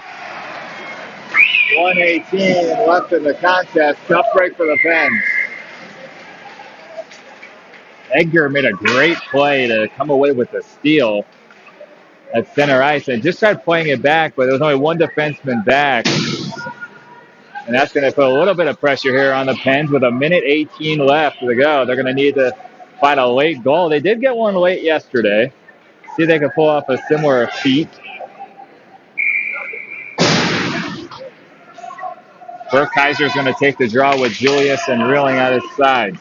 1:18 left in the contest. Tough break for the Pens. Egger made a great play to come away with a steal at center ice and just tried playing it back, but there was only one defenseman back. And that's going to put a little bit of pressure here on the Pens with 1:18 left to go. They're going to need to find a late goal. They did get one late yesterday. See if they can pull off a similar feat. Burkheiser is going to take the draw with Julius and Reeling at his side.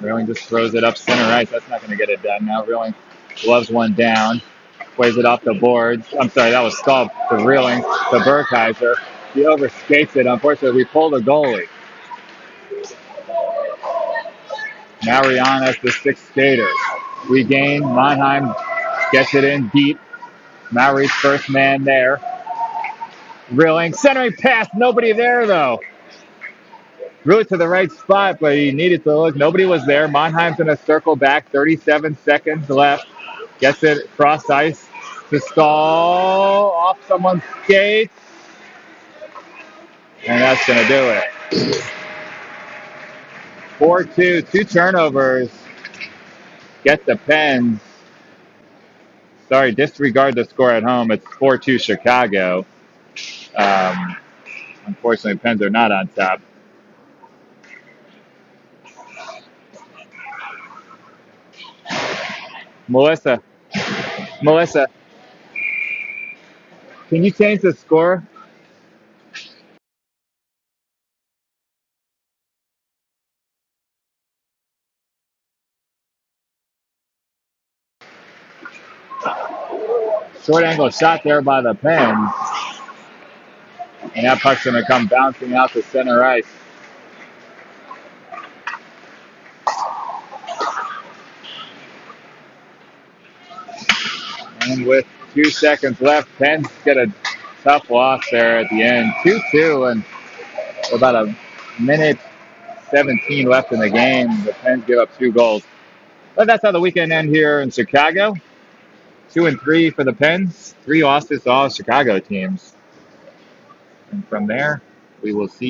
Reeling just throws it up center ice. That's not going to get it done. Now Reeling gloves one down. Plays it off the boards. I'm sorry, that was Stahl to Reeling to Burkheiser. He overskates it. Unfortunately, we pulled a goalie. Mariana's the sixth skater. We gain. Mannheim gets it in deep. Mowry's first man there. Reeling. Centering pass. Nobody there, though. Really to the right spot, but he needed to look. Nobody was there. Mannheim's going to circle back. 37 seconds left. Gets it cross ice to Stahl. Off someone's skates. And that's going to do it. 4-2. 2 turnovers. Get the Pens. Sorry, disregard the score at home. It's 4-2 Chicago. Unfortunately, Pens are not on top. Melissa, can you change the score? Short angle shot there by the Pens. And that puck's going to come bouncing out to center ice. And with 2 seconds left, Pens get a tough loss there at the end. 2-2 and about 1:17 left in the game. The Pens give up 2 goals. But that's how the weekend ended here in Chicago. 2-3 for the Pens. 3 losses to all Chicago teams. And from there, we will see